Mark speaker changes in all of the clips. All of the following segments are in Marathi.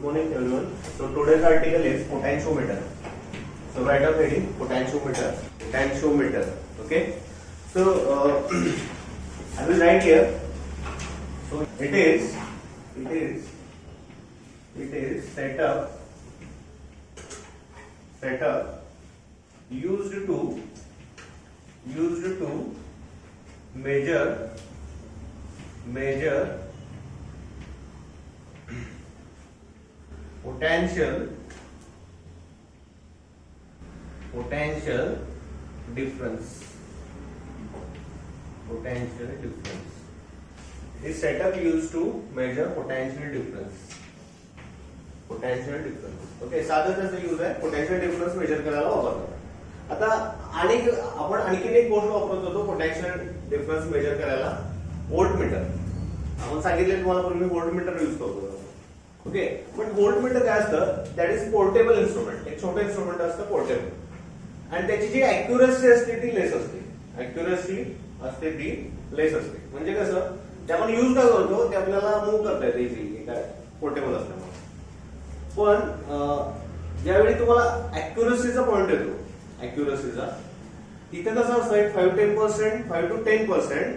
Speaker 1: morning everyone. So today's article is potentiometer. So write up heading potentiometer. Potentiometer. Okay. So I will write here. So it is setup used to measure potential difference. This setup used to measure potential difference. Okay, साधं त्याचा यूज आहे पोटेन्शियल डिफरन्स मेजर करायला वापरतात. आता आपण आणखीन एक गोष्ट वापरत होतो पोटेन्शियल डिफरन्स मेजर करायला, व्होल्टमीटर. आपण सांगितले तुम्हाला पूर्वी व्होल्टमीटर यूज करतो. ओके, पण व्होल्टमीटर काय असतं, दॅट इज पोर्टेबल इन्स्ट्रुमेंट. एक छोटं इन्स्ट्रुमेंट असतं पोर्टेबल, आणि त्याची जी अॅक्युरसी असते ती लेस असते. म्हणजे कसं, ते आपण यूज काय करतो, ते आपल्याला मूव्ह करता येते इझिली, काय पोर्टेबल असल्यामुळे. पण ज्यावेळी तुम्हाला अॅक्युरसीचा पॉइंट येतो, तिथे कसं असतं 5 to 10%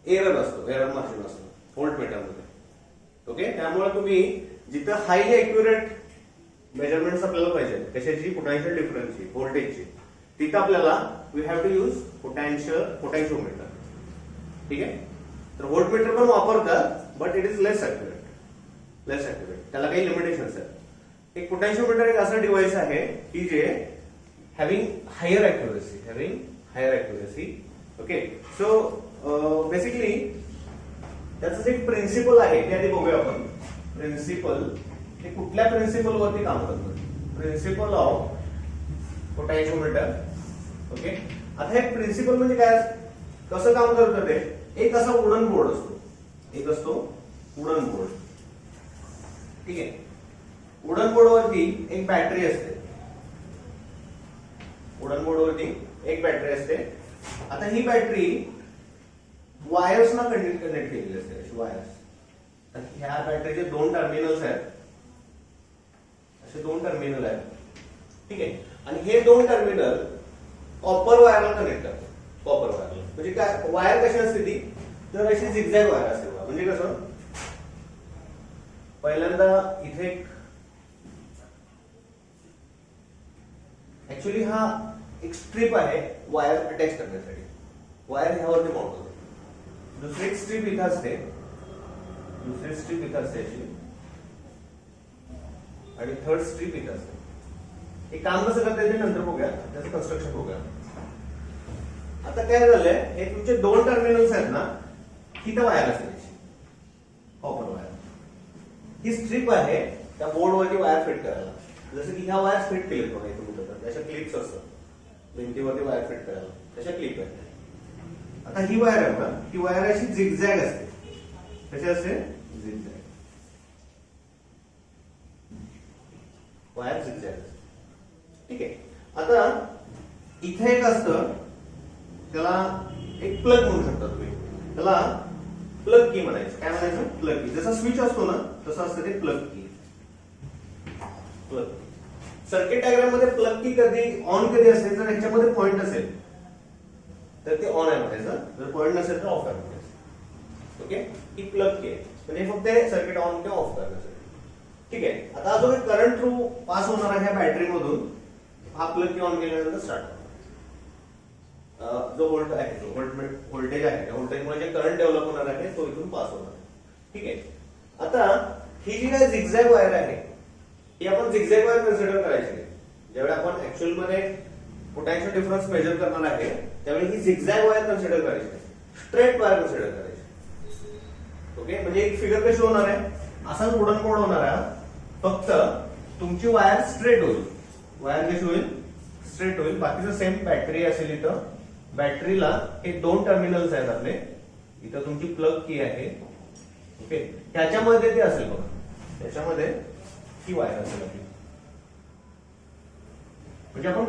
Speaker 1: एरर असतो, एरर मार्जिन असतो व्होल्टमीटर मध्ये. ओके, त्यामुळे तुम्ही जिथं हायली अॅक्युरेट मेजरमेंट्स आपल्याला पाहिजे कशाची, पोटेन्शियल डिफरन्सची, व्होल्टेजची, तिथं आपल्याला we have to use potentiometer. ठीक आहे. तर व्होल्टमीटर पण वापरतात, but it is less accurate. त्याला काही लिमिटेशन्स आहेत. एक पोटेन्शियोमीटर एक असं डिव्हाइस आहे की जे having higher accuracy. Okay, so basically त्याचं एक प्रिन्सिपल आहे ते आधी बघूया आपण. प्रिन्सिपल हे कुठल्या प्रिन्सिपल वरती काम करतं, प्रिन्सिपल ऑफ पोटेन्शियोमीटर. ओके, आता हे प्रिन्सिपल म्हणजे काय, कसं काम करतं ते, एक असा वुडन बोर्ड असतो, वुडन बोर्ड. ठीक आहे, वुडन बोर्ड वरती एक बॅटरी असते. आता ही बॅटरी वायर्सना कनेक्ट केलेली असते, अशी वायर्स. ह्या बॅटरीचे 2 टर्मिनल्स आहेत, असे 2 टर्मिनल आहेत. ठीक आहे, आणि हे 2 टर्मिनल कॉपर वायरला कनेक्ट करतात. कॉपर वायरला म्हणजे काय, वायर कशी असते ती, तर अशी झिगझॅग वायर असते. म्हणजे कसं, पहिल्यांदा इथे ऍक्च्युली हा एक स्ट्रीप आहे वायर अटॅच करण्यासाठी. वायर ह्यावरती माउंट होते. दुसरी एक स्ट्रीप इथे असते, अशी, आणि थर्ड स्ट्रीप इथे असते. हे काम कसं करता येते नंतर बघूया, त्याचं कन्स्ट्रक्शन बघूया. आता काय झालंय, हे तुमचे 2 टर्मिनल्स आहेत ना, ही तर वायर असते कॉपर वायर. ही स्ट्रीप आहे त्या बोर्डवरती वायर फिट करायला. जसं की ह्या वायर फिट केले तुम्ही त्याच्या क्लिप्स असतात, भिंतीवरती वायर फिट करायला त्याच्या क्लिप आहे. आता ही वायर आहे ना, ही वायर अशी झिगझॅग असते. कशी असते, झिगझॅग वायर, झिगझॅग असते. ठीक आहे. आता इथे एक असतं, त्याला एक प्लग म्हणू शकता तुम्ही, त्याला प्लग की म्हणायचं. काय म्हणायचं, प्लग की. जसा स्विच असतो ना तसं असतं ते प्लग की. सर्किट डायग्राम मध्ये प्लग की कधी असते, जर ह्याच्यामध्ये पॉइंट असेल तर ते ऑन आहे म्हणायचं, जर पॉइंट नसेल तर ऑफ आहे म्हणायचं. ओके, ही प्लग की आहे, म्हणजे फक्त सर्किट ऑन किंवा ऑफ करण्यासाठी. ठीक आहे. आता जो करंट थ्रू पास होणार आहे ह्या बॅटरी मधून, हा प्लग की ऑन केल्यानंतर स्टार्ट होतो. जो व्होल्टेज आहे, व्होल्टेजमुळे जे करंट डेव्हलप होणार आहे तो इथून पास होणार आहे. ठीक आहे. आता ही जी काय झिगझॅग वायर आहे, ही आपण झिगझॅग वायर कन्सिडर करायची. ज्यावेळी आपण ऍक्च्युअल मध्ये पोटेन्शियल डिफरन्स मेजर करणार आहे त्यावेळी ही झिगझॅग वायर कन्सिडर करायची, स्ट्रेट वायर कन्सिडर करायची. ओके, म्हणजे एक फिगर कशी होणार आहे, असाच वुडन बोर्ड होणार आहे, फक्त तुमची वायर स्ट्रेट होईल. वायर कशी होईल, स्ट्रेट होईल. बाकीचं सेम बॅटरी असेल. इथं बॅटरीला हे 2 टर्मिनल्स आहेत आपले, इथं तुमची प्लग की आहे. ओके, त्याच्यामध्ये ते असेल बघा, त्याच्यामध्ये ही वायर असेल आपली. म्हणजे आपण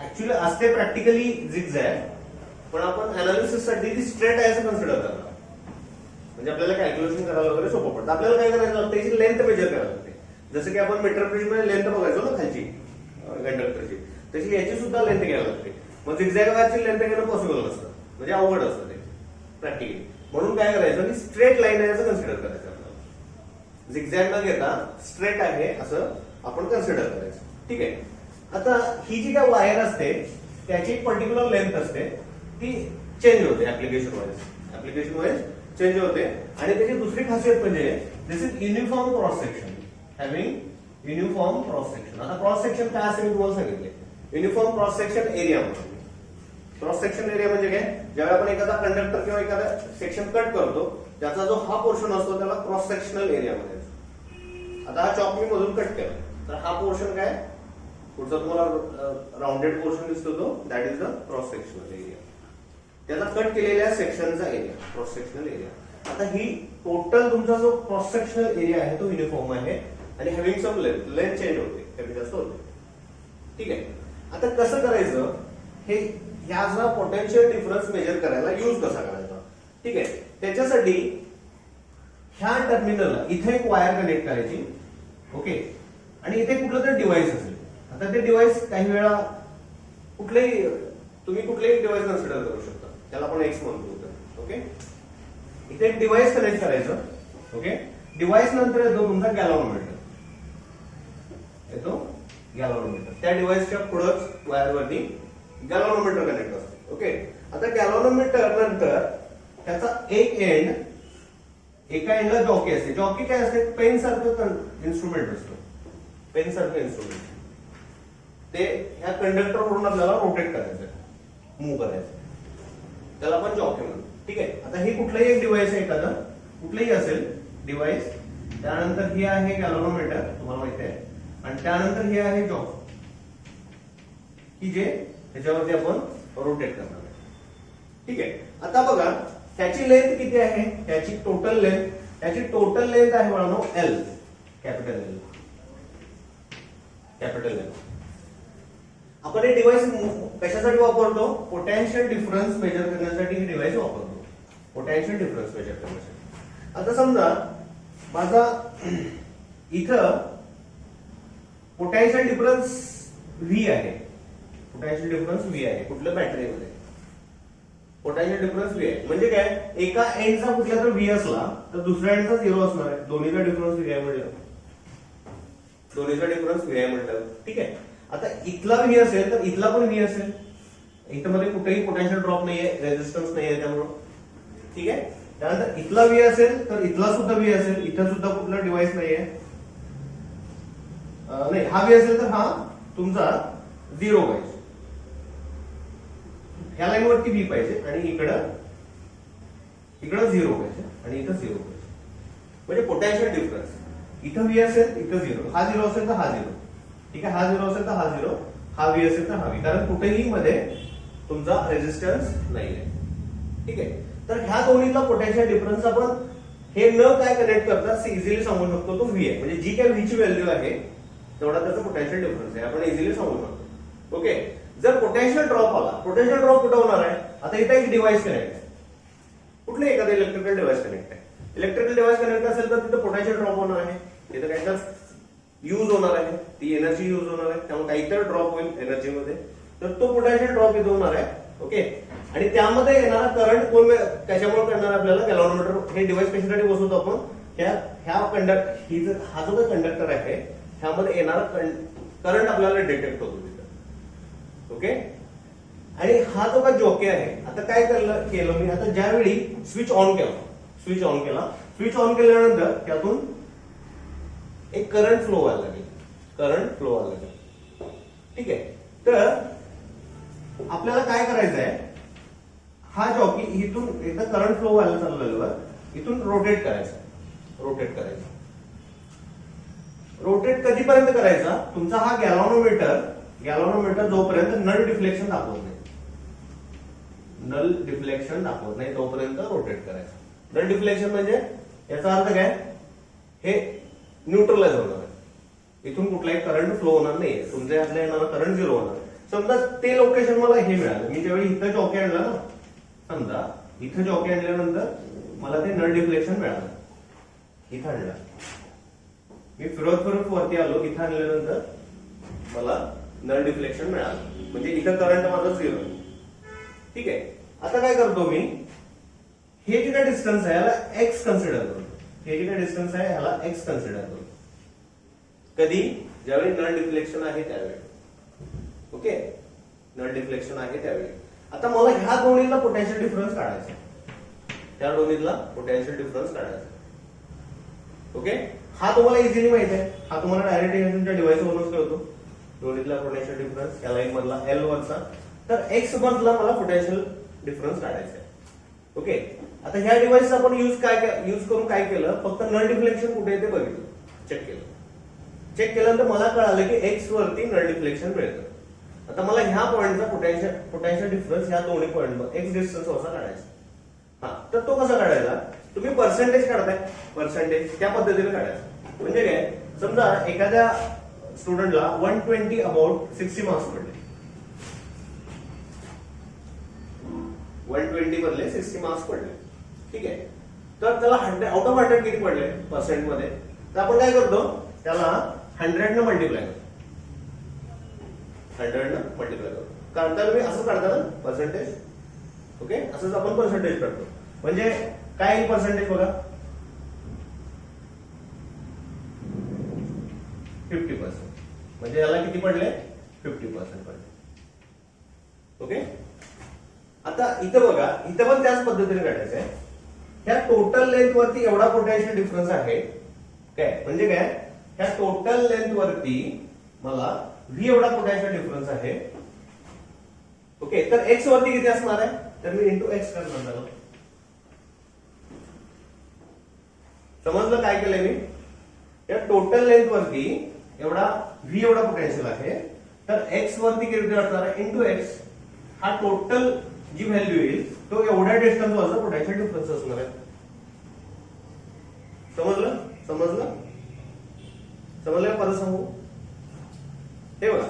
Speaker 1: ऍक्च्युअली असते प्रॅक्टिकली झिगझॅग, पण आपण अनालिसिस साठी ती स्ट्रेट आहे असं कन्सिडर करणार. म्हणजे आपल्याला कॅल्क्युलेशन करायला वगैरे सोपं पडतं. आपल्याला काय करायचं, त्याची लेंथ मेजर करायला लागते. जसं की आपण मीटर ब्रिज मध्ये लेंथ बघायचो ना खालची कंडक्टरची, तशी याची सुद्धा लेंथ घ्यायला लागते. मग झिगझॅग वायरची लेंथ घेणं पॉसिबल नसतं, म्हणजे अवघड असतं ते प्रॅक्टिकली. म्हणून काय करायचं की स्ट्रेट लाईन आहे असं कन्सिडर करायचं आपल्याला. झिगझॅग न घेता स्ट्रेट आहे असं आपण कन्सिडर करायचं. ठीक आहे. आता ही जी काय वायर असते त्याची एक पर्टिक्युलर लेंथ असते, ती चेंज होते ऍप्लिकेशन वाईज चेंज होते. आणि त्याची दुसरी खासियत म्हणजे this is uniform cross section, having uniform cross section. आता क्रॉस सेक्शन काय असेल मी तुम्हाला सांगितले, युनिफॉर्म क्रॉस सेक्शन एरिया म्हणून. क्रॉस सेक्शन एरिया म्हणजे काय, ज्यावेळी आपण एखादा कंडक्टर किंवा एखादा सेक्शन कट करतो त्याचा जो हा पोर्शन असतो त्याला क्रॉस सेक्शनल एरिया म्हणायचं. आता हा चॉक मी मधून कट केला तर हा पोर्शन काय, पुढचा तुम्हाला राऊंडेड पोर्शन दिसतो तो, that is the cross sectional area. त्याचा कट केलेल्या सेक्शनचा एरिया क्रॉस सेक्शनल एरिया. आता ही टोटल तुमचा जो क्रॉस सेक्शनल एरिया आहे तो युनिफॉर्म आहे आणि हॅव्हिंग सम लेंथ चेंज होते, कमी जास्त होते. ठीक आहे. आता कसं करायचं हे, ह्याचा पोटेन्शियल डिफरन्स मेजर करायला यूज कसा करायचा. ठीक आहे. त्याच्यासाठी ह्या टर्मिनलला इथे एक वायर कनेक्ट करायची. ओके. आणि इथे कुठलं तरी डिव्हाइस असेल. आता ते डिव्हाइस काही वेळा तुम्ही कुठलेही डिव्हाइस कन्सिडर करू शकता, त्याला आपण एक्स म्हणतो. ओके. इथे एक डिव्हाइस कनेक्ट करायचं. ओके. डिव्हाइस नंतर येतो तुमचा गॅलव्हॅनोमीटर, त्या डिव्हाइसच्या पुढंच वायरवरती गॅलव्हॅनोमीटर कनेक्ट असतो. ओके. आता गॅलव्हॅनोमीटर नंतर त्याचा एक एंड, एका एंडला जॉकी असते. जॉकी काय असते, पेन सारखं इन्स्ट्रुमेंट असतो, पेन सारखं इन्स्ट्रुमेंट. ते ह्या कंडक्टरवरून आपल्याला रोटेट करायचं, मूव्ह करायचं, त्याला आपण जॉकी म्हणतो. ठीक आहे. आता हे कुठलंही एक डिव्हाइस आहे, एखादं कुठलंही असेल डिव्हाइस. त्यानंतर ही आहे गॅलव्हॅनोमीटर, तुम्हाला माहिती आहे. आणि त्यानंतर हे आहे जॉक, की जे त्याच्यावरती आपण रोटेट करणार आहे. ठीक आहे. आता बघा त्याची लेंथ किती आहे, त्याची टोटल लेंथ आहे म्हणून एल, कॅपिटल एल. आपण हे डिव्हाइस कशासाठी वापरतो, पोटेन्शियल डिफरन्स मेजर करण्यासाठी हे डिव्हाइस वापरतो, पोटेन्शियल डिफरन्स मेजर करण्यासाठी. आता समजा माझा इथं पोटेन्शियल डिफरन्स व्ही आहे, कुठल्या बॅटरीमध्ये पोटेन्शियल डिफरन्स व्ही आहे. म्हणजे काय, एका एंडचा कुठला तर व्ही असला तर दुसऱ्या एंडचा झिरो असणार आहे. दोन्हीचा डिफरन्स व्ही आहे म्हटलं. ठीक आहे. आता इथला व्ही असेल तर इथला पण व्ही असेल. इथं मध्ये कुठेही पोटेन्शियल ड्रॉप नाहीये, रेझिस्टन्स नाहीये त्यामुळं. ठीक आहे. त्यानंतर इथला व्ही असेल तर इथला सुद्धा व्ही असेल. इथं सुद्धा कुठला डिव्हाइस नाहीये, नाही. हा व्ही असेल तर हा तुमचा झिरो पाहिजे, ह्या लाईन वरती व्ही पाहिजे आणि इकडं झिरो पाहिजे आणि इथं झिरो पाहिजे. म्हणजे पोटेन्शियल डिफरन्स, इथं व्ही असेल इथं झिरो, हा झिरो असेल तर हा झिरो. ठीक आहे. हा झिरो असेल तर हा झिरो, हा व्ही असेल तर हा व्ही, कारण कुठेही मध्ये तुमचा रेझिस्टन्स नाहीये. ठीक आहे. तर ह्या दोन्हीचा पोटेन्शियल डिफरन्स आपण हे न काय कनेक्ट करता इझिली सांगू शकतो, तो व्ही आहे. म्हणजे जी काय व्ही ची व्हॅल्यू आहे तेवढा त्याचा पोटेन्शियल डिफरन्स आहे, आपण इझिली सांगू शकतो. ओके. जर पोटेन्शियल ड्रॉप आला, पोटेन्शियल ड्रॉप कुठं होणार आहे, आता इथे एक डिव्हाइस कनेक्ट आहे, कुठले एखादं इलेक्ट्रिकल डिव्हाइस कनेक्ट आहे. इलेक्ट्रिकल डिव्हाइस कनेक्ट असेल तर तिथे पोटेन्शियल ड्रॉप होणार आहे, तिथे काय तर यूज होणार आहे, ती एनर्जी यूज होणार आहे, त्यामुळे काहीतरी ड्रॉप होईल एनर्जीमध्ये, तर तो पोटेन्शियल ड्रॉप इथे होणार आहे. ओके. आणि त्यामध्ये येणारा करंट कोण कशामुळे करणार, आपल्याला गॅलव्हॅनोमीटर हे डिव्हाइस कशासाठी बसवतो आपण, हा जो काही कंडक्टर आहे ह्यामध्ये येणारा करंट आपल्याला डिटेक्ट होतो तिथं. ओके. आणि हा जो काही जॉकी आहे, आता काय केलं मी, आता ज्यावेळी स्विच ऑन केल्यानंतर त्यातून एक करंट फ्लो व्हायला लागेल. ठीक आहे. तर आपल्याला काय करायचं आहे, हा जॉकी इथून एकदा करंट फ्लो व्हायला चालू झाल्यावर इथून रोटेट करायचा. रोटेट कधीपर्यंत करायचा, तुमचा हा गॅलव्हॅनोमीटर जोपर्यंत नल डिफ्लेक्शन दाखवत नाही तोपर्यंत रोटेट करायचा. नल डिफ्लेक्शन म्हणजे याचा अर्थ काय, हे न्यूट्रलाइज होणार आहे, इथून कुठलाही करंट फ्लो होणार नाही, तुमच्या हातला येणारा करंट झिरो होणार आहे. समजा ते लोकेशन मला हे मिळालं, मी ज्यावेळी इथं जॉकी आणला ना, समजा इथं जॉकी आणल्यानंतर मला ते नल डिफ्लेक्शन मिळालं. इथं आणलं, मी फिरत फिरत वरती आलो, इथं आणल्यानंतर मला नल डिफ्लेक्शन मिळालं, म्हणजे इथं करंट माझा 0. ठीक आहे. आता काय करतो मी, हे जे काय डिस्टन्स आहे याला एक्स कन्सिडर करतो. हे जे काय डिस्टन्स आहे ह्याला एक्स कन्सिडर करतो. कधी, ज्यावेळी नल डिफ्लेक्शन आहे त्यावेळी. ओके, नल डिफ्लेक्शन आहे त्यावेळी. आता मला ह्या दोन्हीला पोटेन्शियल डिफरन्स काढायचा, त्या दोन्हीला पोटेन्शियल डिफरन्स काढायचा. ओके, हा तुम्हाला इझिली माहिती आहे, हा तुम्हाला डायरेक्ट तुमच्या डिव्हाइस वरूनच कळतो. दोन्हीतला पोटेन्शियल डिफरन्स, या लाईन मधला एल वरचा, तर एक्स मधला मला पोटेन्शियल डिफरन्स काढायचा आहे. ओके, आता ह्या डिव्हाइसचा आपण यूज करून काय केलं, फक्त नल डिफ्लेक्शन कुठे आहे ते बघितलं, चेक केलं. चेक केल्यानंतर मला कळालं की एक्स वरती नल डिफ्लेक्शन मिळतं. आता मला ह्या पॉइंटचा पोटेन्शियल डिफरन्स ह्या दोन्ही पॉइंट एक्स डिस्टन्स वरचा काढायचा. हा, तर तो कसा काढायचा, तुम्ही पर्सेंटेज काढताय, पर्सेंटेज त्या पद्धतीने काढायचा. म्हणजे काय, समजा एखाद्या स्टुडंटला 120 अबाउट 60 मार्क्स पडले, 120 मधले 60 मार्क्स पडले. ठीक आहे, तर त्याला 100 आउट ऑफ 100 किती पडले पर्सेंट मध्ये, तर आपण काय करतो, त्याला 100 न मल्टिप्लाय करतो, 100 न मल्टिप्लाय करतो. काढता तुम्ही असं काढता ना पर्सेंटेज. ओके, असंच आपण पर्सेंटेज काढतो. म्हणजे काय पर्सेंटेज बघा, 50%, म्हणजे याला किती पडले, 50% पडले. ओके, आता इथं बघा, इथं पण त्याच पद्धतीने काढायचं आहे. ह्या टोटल लेंथ वरती एवढा पोटेन्शियल डिफरन्स आहे काय, म्हणजे काय, ह्या टोटल लेंथ वरती मला व्ही एवढा पोटेन्शियल डिफरन्स आहे. ओके, तर एक्स वरती किती असणार आहे, तर मी इंटू एक्स करणार झालो. समजलं काय केलंय मी, या टोटल लेंथ वरती एवढा व्ही एवढा पोटेन्शियल आहे, तर एक्स वरती किती असणार आहे, इंटू एक्स. हा टोटल जी व्हॅल्यू येईल तो एवढ्या डिस्टन्स वरचा पोटेन्शियल डिफरन्स असणार आहे. समजलं, समजलं, समजलं, परत सांगू. हे बघा,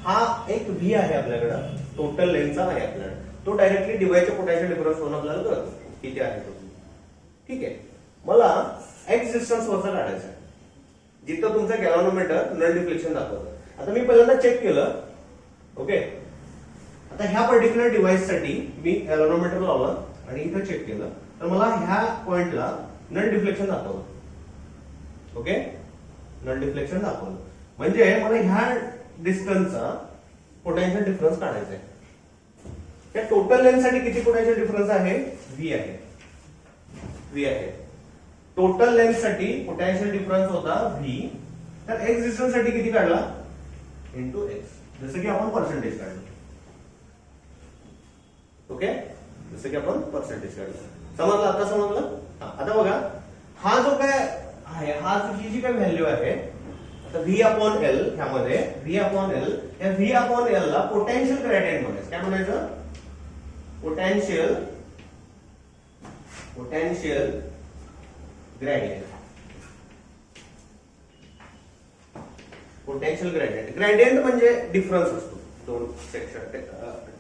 Speaker 1: हा एक व्ही आहे आपल्याकडं, टोटल लेंथचा आहे आपल्याकडे, तो डायरेक्टली डिव्हाइसच्या पोटेन्शियल डिफरन्स होऊन आपल्याला कळतो किती आहे तो. ठीक आहे, मला एक्स डिस्टन्स वरचा काढायचा आहे, जिथं तुमचा गॅल्व्हनोमीटर नल डिफ्लेक्शन दाखवतं. आता मी पहिल्यांदा चेक केलं. ओके, आता ह्या पर्टिक्युलर डिव्हाइस साठी मी गॅल्व्हनोमीटर लावलं आणि इथं चेक केलं, तर मला ह्या पॉइंटला नल डिफ्लेक्शन दाखवलं. ओके, नल डिफ्लेक्शन दाखवलं, म्हणजे मला ह्या डिस्टन्सचा पोटेन्शियल डिफरन्स काढायचा आहे. त्या टोटल लेंथ साठी किती पोटेन्शियल डिफरन्स आहे, व्ही आहे, व्ही आहे. टोटल लेंथ साठी पोटेन्शियल डिफरन्स होता व्ही, तर एक्स डिस्टन्स साठी किती काढला, इंटू एक्स, जसं की आपण पर्सेंटेज काढलं. ओके, जसं की आपण पर्सेंटेज काढलं. समजलं, आता समजलं. आता बघा, हा जो काय आहे, हा ही जी काय व्हॅल्यू आहे, आता व्ही अपॉन एल, ह्यामध्ये व्ही अपॉन एल, या व्ही अपॉन एल ला पोटेन्शियल ग्रेडियंट म्हणायचं. काय म्हणायचं, potential gradient. Potential gradient, gradient म्हणजे डिफरन्स असतो दोन सेक्शन.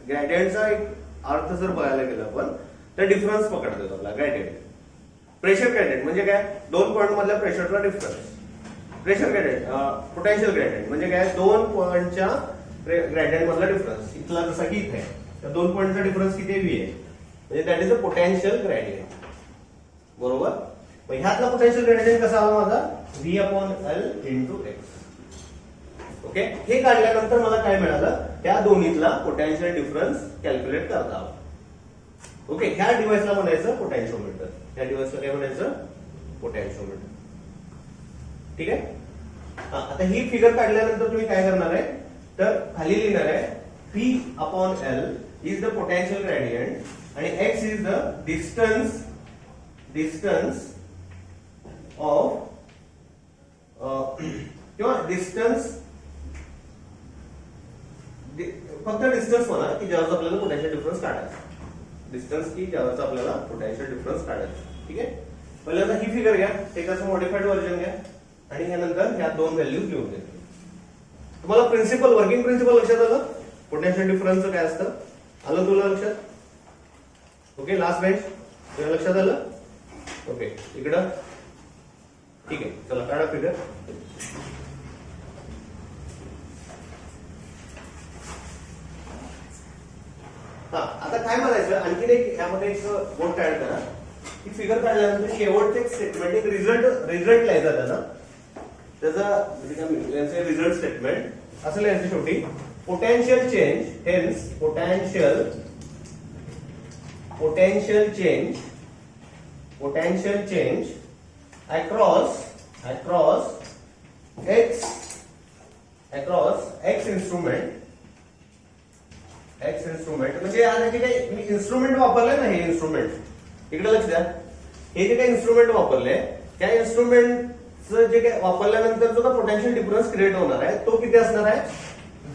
Speaker 1: ग्रेडियंटचा एक अर्थ जर बघायला गेलं आपण, तर डिफरन्स पकडतो आपला ग्रेडियंट. प्रेशर ग्रेडियंट म्हणजे काय, दोन पॉइंट मधल्या प्रेशरचा difference. Pressure gradient, potential gradient म्हणजे काय, दोन पॉइंटच्या ग्रेडियंट मधला डिफरन्स. इथला जसा की इथे त्या दोन पॉइंटचा डिफरन्स किती व्ही आहे, म्हणजे that is a potential gradient. बरोबर, मग ह्यातला पोटेन्शियल ग्रेडियंट कसा आला माझा, V upon L into x. Okay, हे काढल्यानंतर मला काय मिळालं, त्या दोन्हीतला पोटेन्शियल डिफरन्स कॅल्क्युलेट करता आला. ओके, ह्या डिव्हाइसला म्हणायचं पोटेन्शिओमीटर, ह्या डिव्हाइसला काय म्हणायचं, पोटेन्शिओमीटर. ठीक आहे. आता ही फिगर काढल्यानंतर तुम्ही काय करणार आहे, तर खाली लिहिणार आहे V upon L is the potential gradient आणि x is the distance of किंवा डिस्टन्स, फक्त डिस्टन्स म्हणा की ज्यावर आपल्याला पोटेन्शियल डिफरन्स काढायचा. डिस्टन्स की ज्यावरच आपल्याला पोटेन्शियल डिफरन्स काढायचा. ठीक आहे, पहिल्यांदा ही फिगर घ्या, एकाचं मॉडिफाईड व्हर्जन घ्या आणि यानंतर ह्या दोन व्हॅल्यूज लिहून घ्या. तुम्हाला प्रिन्सिपल, वर्किंग प्रिन्सिपल लक्षात आलं, पोटेन्शियल डिफरन्सचं काय असतं, आलं तुला लक्षात. ओके, लास्ट बेंच तुझ्या लक्षात आलं? ओके, इकडं ठीक आहे. चला काढा फिगर. हा, आता काय म्हणायचं, आणखीन एक यामध्ये एक गोष्ट ऍड करा की फिगर काढल्यानंतर शेवटचे एक स्टेटमेंट, एक रिझल्ट लिहायचा त्याचा. त्याचा म्हणजे काय म्हणतो, रिझल्ट स्टेटमेंट असं लिहायचं शेवटी. Potential change, hence potential change across X instrument म्हणजे आता जे काही इन्स्ट्रुमेंट वापरले ना, हे इन्स्ट्रुमेंट इकडे लक्ष द्या. हे जे काही इन्स्ट्रुमेंट वापरले, त्या इन्स्ट्रुमेंटचं जे काही वापरल्यानंतर जो पोटेन्शियल डिफरन्स क्रिएट होणार आहे तो किती असणार आहे?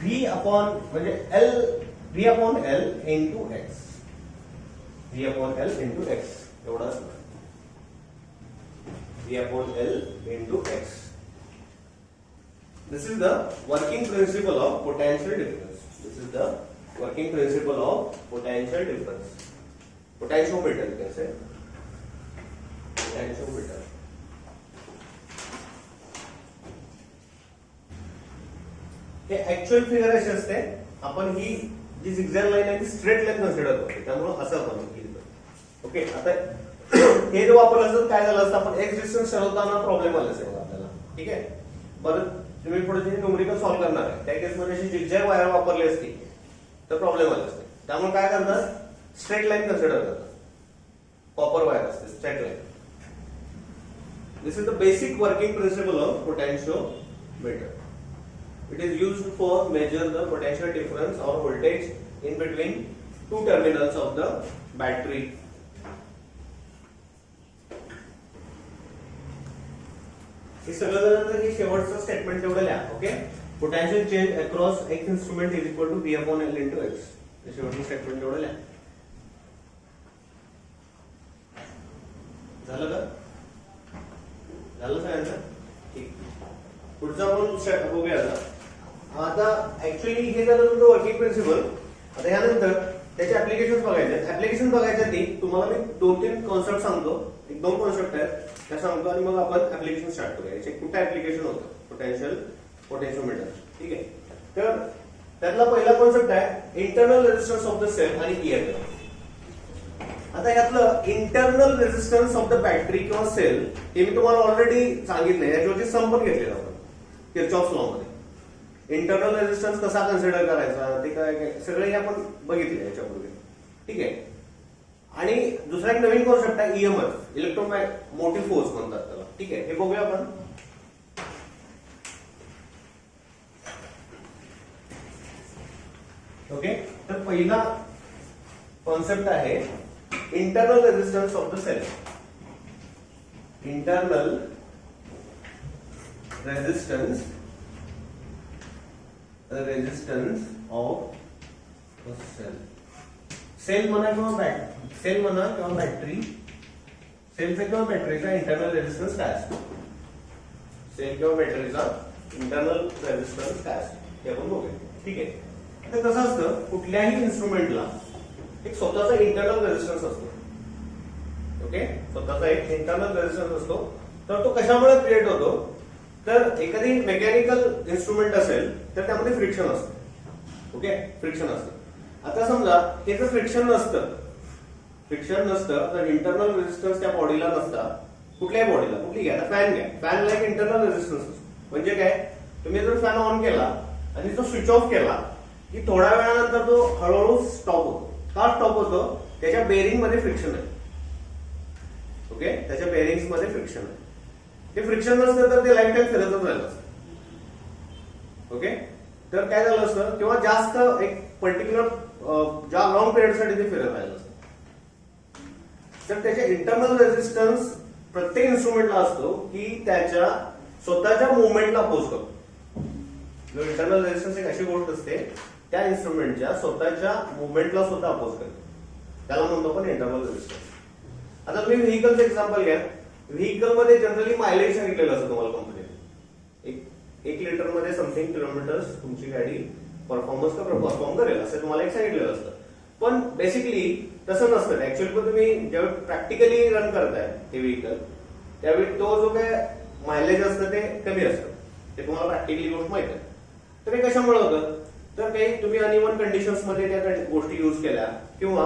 Speaker 1: व्ही अपॉन म्हणजे V upon L into x. V upon L into x एवढा असणार. V upon L into x. This is the working principle of potential difference. This is the working principle of potential difference. Potentiometer, you can say. Potentiometer. हे ऍक्च्युअल फिगर अशी असते, आपण ही जी झिगझॅग लाईन आहे ती स्ट्रेट लाईन कन्सिडर करतो, त्यामुळे असं आपण लिहितो. ओके, आता हे जर वापरलं असतं काय झालं असतं, आपण एक्स डिस्टन्स ठरवताना प्रॉब्लेम आला असेल आपल्याला. ठीक आहे, परत तुम्ही पुढे जे न्यूमेरिकल सॉल्व्ह करणार आहे त्या केसमध्ये अशी झिगझॅग वायर वापरली असती तर प्रॉब्लेम आला असते. त्यामुळे काय करतात, स्ट्रेट लाईन कन्सिडर करतात. कॉपर वायर असते, straight line. This is the basic working principle of potentiometer. It is used for measure the potential difference और voltage in between two terminals of the battery. हे सगळं झाल्यानंतर हे शेवटचं स्टेटमेंट तेवढं लिहा. Okay, potential change across x instrument is equal to V upon L into x. शेवटचं स्टेटमेंट तेवढं लिहा. झालं का? झालं सगळ्यांचं? ठीक. पुढचा आपण बघूया आता. ऍक्च्युअली हे झालं तुमचं वर्किंग प्रिन्सिपल. आता यानंतर त्याचे ऍप्लिकेशन बघायचे. ऍप्लिकेशन बघायच्या आधी तुम्हाला मी 2-3 कॉन्सेप्ट सांगतो. एक 2 कॉन्सेप्ट आहेत त्या सांगतो आणि मग आपण ऍप्लिकेशन स्टार्ट करूया. याचे कुठे ऍप्लिकेशन होतं पोटेन्शियोमीटर. ठीक आहे, तर त्यातला पहिला कॉन्सेप्ट आहे internal resistance of the cell आणि ईएमएफ. आता यातलं internal resistance of the battery किंवा सेल हे मी तुम्हाला ऑलरेडी सांगितलंय. याच्यावरती सम पण घेतलेला आपण किर्चॉफ्स लॉ मध्ये. इंटरनल रेजिस्टन्स कसा कन्सिडर करायचा ते काय सगळे आपण बघितले याच्यापूर्वी. ठीक आहे, आणि दुसरा एक नवीन कॉन्सेप्ट आहे ईएमएफ, इलेक्ट्रोमोटिव्ह फोर्स म्हणतात त्याला. ठीक आहे, हे बघूया आपण. ओके, तर पहिला कॉन्सेप्ट आहे internal resistance of the cell. Internal resistance of the cell. Cell म्हणा किंवा बॅटरी, सेलचा किंवा बॅटरीचा इंटरनल रेजिस्टन्स काय असतो? सेल किंवा बॅटरीचा इंटरनल रेजिस्टन्स काय असतो ते आपण बघूया. ठीक आहे, तर कसं असतं, कुठल्याही इन्स्ट्रुमेंटला एक स्वतःचा इंटरनल रेजिस्टन्स असतो. ओके, स्वतःचा एक इंटरनल रेजिस्टन्स असतो. तर तो कशामुळे क्रिएट होतो, तर एखादी मेकॅनिकल इन्स्ट्रुमेंट असेल तर त्यामध्ये फ्रिक्शन असतं. ओके, फ्रिक्शन असतं. आता समजा त्याचं फ्रिक्शन नसतं तर इंटरनल रेजिस्टन्स त्या बॉडीला नसता. कुठल्याही बॉडीला, कुठली घ्या, फॅन घ्या, फॅनला एक इंटरनल रेजिस्टन्स असतो. म्हणजे काय, तुम्ही जर फॅन ऑन केला आणि तो स्विच ऑफ केला की थोड्या वेळानंतर तो हळूहळू स्टॉप होतो. का स्टॉप होतो? त्याच्या बेरिंग मध्ये फ्रिक्शन आहे. ओके, त्याच्या बेरिंग्स मध्ये फ्रिक्शन आहे. ते फ्रिक्शन नसतं तर ते लाईफ टाईम फिरतच राहिलं असतं. ओके, तर काय झालं असतं, किंवा जास्त एक पर्टिक्युलर ज्या लॉंग पिरियडसाठी ते फिरत राहिलं असतं. तर त्याचे इंटरनल रेजिस्टन्स प्रत्येक इन्स्ट्रुमेंटला असतो की त्याच्या स्वतःच्या मुवमेंटला अपोज करतो. जो इंटरनल रेजिस्टन्स एक अशी गोष्ट असते त्या इन्स्ट्रुमेंटच्या स्वतःच्या मुवमेंटला स्वतः अपोज करतो. त्याला म्हणतो आपण इंटरनल रेजिस्टन्स. आता तुम्ही व्हेकलचं एक्झाम्पल घ्या. व्हेकल मध्ये जनरली मायलेज सांगितलेलं असतं तुम्हाला कंपनीने. 1 लिटर मध्ये समथिंग किलोमीटर्स तुमची गाडी परफॉर्म करेल असं तुम्हाला एक सांगितलेलं असतं. पण बेसिकली तसं नसतं. ऍक्च्युअली पण तुम्ही ज्यावेळी प्रॅक्टिकली रन करताय ते व्हेकल त्यावेळी तो जो काय मायलेज असतं ते कमी असतं. ते तुम्हाला प्रॅक्टिकली गोष्ट माहिती आहे. तर हे कशामुळे होतं, तर काही तुम्ही अनइव्हन कंडिशन्स मध्ये त्या गोष्टी युज केल्या किंवा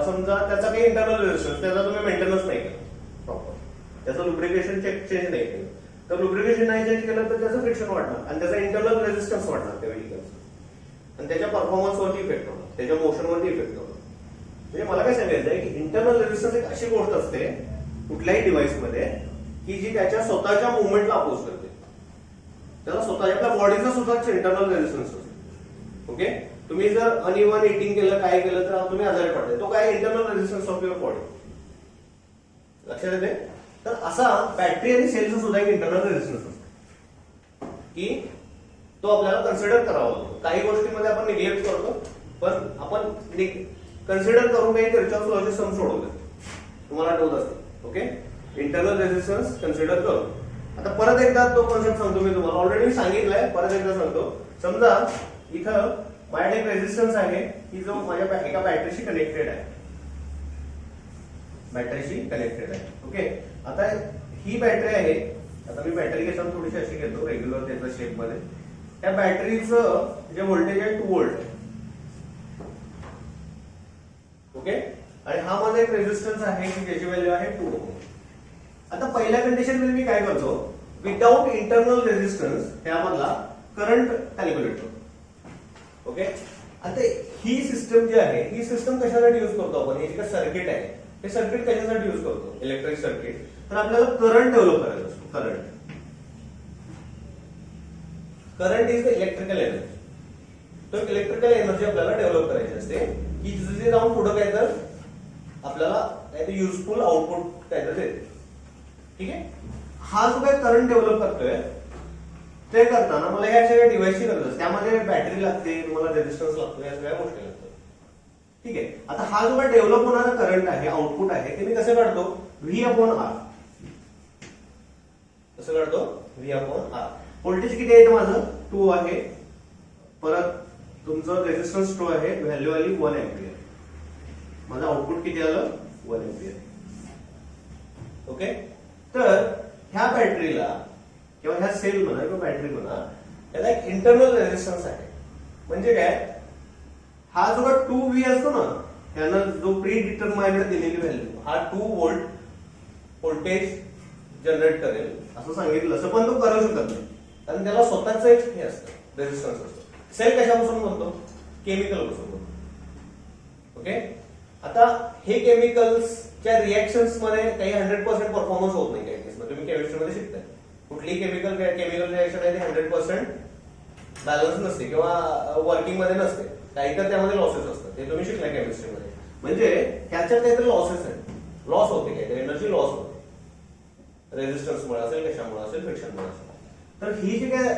Speaker 1: समजा त्याचा काही इंटरनल रेजिस्टन्स त्याचा तुम्ही मेंटेनन्स नाही केलं प्रॉपर, त्याचं लुब्रिकेशन चेंज नाही केलं, तर लुब्रिकेशन नाही चेंज केलं तर त्याचं फ्रिक्शन वाढणार आणि त्याचा इंटरनल रेजिस्टन्स वाढणार त्या व्हेकलचा आणि त्याच्या परफॉर्मन्सवरती इफेक्ट होणार, त्याच्या मोशनवरती इफेक्ट होणार. म्हणजे मला काय सांगायचं आहे की इंटरनल रेजिस्टन्स एक अशी गोष्ट असते कुठल्याही डिव्हाइसमध्ये की जी त्याच्या स्वतःच्या मुवमेंटला अपोज करते. त्याला स्वतःच्या आपल्या बॉडीचा सुद्धा इंटरनल रेजिस्टन्स असतो. ओके, तुम्ही जर अनइव्हन इटिंग केलं काय केलं तर तुम्ही आजारी पडताय, तो काय internal resistance of your body. लक्षात येते. तर असा बॅटरी आणि सेलचा सुद्धा एक इंटरनल रेजिस्टन्स असतो की तो आपल्याला कन्सिडर करावा लागतो. काही गोष्टींमध्ये आपण निग्लेक्ट करतो पण आपण कन्सिडर करून काही किर्चॉफ्स लॉचे सम सोडवले तुम्हाला आठवत असते. ओके, इंटरनल रेजिस्टन्स कन्सिडर करून. आता परत एकदा तो कॉन्सेप्ट सांगतो मी तुम्हाला, ऑलरेडी मी सांगितलंय, परत एकदा सांगतो. समजा इथं माझ्याकडे एक रेजिस्टन्स आहे की जो माझ्या एका बॅटरीशी कनेक्टेड आहे, बॅटरीशी कनेक्टेड आहे. ओके, आता ही बॅटरी आहे. आता मी बॅटरी घेताना थोडीशी अशी घेतो रेग्युलर त्याच्या शेप मध्ये. त्या बॅटरीचं जे व्होल्टेज आहे 2 व्होल्ट आहे. ओके, आणि हा माझा एक रेजिस्टन्स आहे की ज्याची व्हॅल्यू आहे 2 ओहम. आता पहिल्या कंडिशन मध्ये मी काय करतो, विदाउट इंटरनल रेजिस्टन्स त्यामधला करंट कॅल्क्युलेट करतो. ओके, आता ही सिस्टम जी आहे ही सिस्टम कशासाठी युज करतो आपण, हे जे सर्किट आहे हे सर्किट कशासाठी युज करतो, इलेक्ट्रिक सर्किट. तर आपल्याला करंट डेव्हलप करायचा असतो. Current is the electrical energy. तर इलेक्ट्रिकल एनर्जी आपल्याला डेव्हलप करायची असते की जिथे जाऊन पुढे काय तर आपल्याला काहीतरी युजफुल आउटपुट काहीतरी देते. ठीक आहे, हा जो काही करंट डेव्हलप करतोय ते करताना मला या सगळ्या डिव्हाइसची गरज असते. त्यामध्ये बॅटरी लागते, तुम्हाला रेजिस्टन्स लागतो, या सगळ्या गोष्टी लागतात. ठीक आहे, आता हा जो काही डेव्हलप होणारा करंट आहे, आउटपुट आहे, ते मी कसं काढतो, V/R. कसं काढतो, V/R. व्होल्टेज किती आहे माझं 2 आहे, परत तुमचं रेजिस्टन्स 2 आहे, व्हॅल्यू आली 1 एम्पियर. माझं आउटपुट किती आलं 1 एम्पियर. ओके, तर ह्या बॅटरीला किंवा ह्या सेल म्हणा किंवा बॅटरी म्हणा त्याला एक इंटरनल रेजिस्टन्स आहे. म्हणजे काय, हा जो 2V असतो ना, त्यानं जो प्री डिटरमाइंड दिलेली व्हॅल्यू, हा 2 व्होल्ट व्होल्टेज जनरेट करेल असं सांगितलं असं, पण तो करू शकत नाही कारण त्याला स्वतःच एक हे असतं, रेजिस्टन्स असतो. सेल कशापासून बनतो, केमिकल पासून बनतो. ओके, आता हे केमिकल्सच्या रिएक्शन्स मध्ये काही 100% परफॉर्मन्स होत नाही. काही केसमध्ये तुम्ही केमिस्ट्रीमध्ये शिकताय, कुठलीही केमिकल रिएक्शन आहे ती 100% बॅलन्स नसते किंवा वर्किंग मध्ये नसते, काही तर त्यामध्ये लॉसेस असतात. ते तुम्ही शिकलाय केमिस्ट्रीमध्ये. म्हणजे ह्याच्यात काहीतरी लॉसेस आहेत, लॉस होते, काहीतरी एनर्जी लॉस होते, रेजिस्टन्समुळे असेल, कशामुळे असेल, फ्रिक्शनमुळे असेल. तर ही जी काय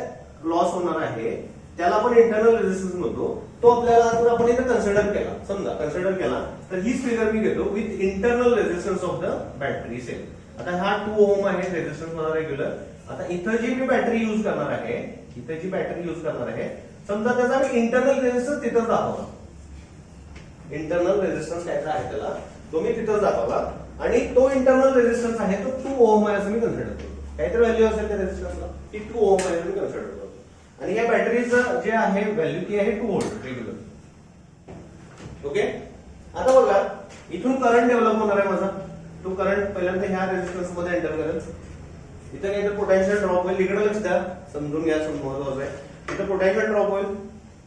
Speaker 1: लॉस होणार आहे त्याला आपण इंटरनल रेजिस्टन्स म्हणतो. तो आपल्याला जर आपण इथे कन्सिडर केला, समजा कन्सिडर केला, तर हीच फिगर मी घेतो with internal resistance of the battery cell. आता हा 2 ओहम आहे रेजिस्टन्स मला रेग्युलर. आता इथं जी मी बॅटरी युज करणार आहे, इथे जी बॅटरी युज करणार आहे, समजा त्याचा मी इंटरनल रेजिस्टन्स तिथं दाखवला, इंटरनल रेजिस्टन्स कायचा आहे त्याला तो मी तिथं दाखवला आणि तो इंटरनल रेजिस्टन्स आहे तो 2 ओहम आहे असं मी कन्सिडर करतो. काहीतरी व्हॅल्यू असेल त्या रेजिस्टन्सला ती 2 ओहम आहे मी कन्सिडर करतो. आणि या बॅटरीचं जे आहे व्हॅल्यू ती आहे 2 व्होल्ट रेग्युलर. ओके, आता बघा इथून करंट डेव्हलप होणार आहे माझा. तो करंट पहिल्यांदा ह्या रेजिस्टन्स मध्ये एंटर करेल. इथं काहीतरी पोटेन्शियल ड्रॉप होईल, इकडे लक्ष द्या, समजून घ्या, महत्वाचं आहे. इथं पोटेन्शियल ड्रॉप होईल,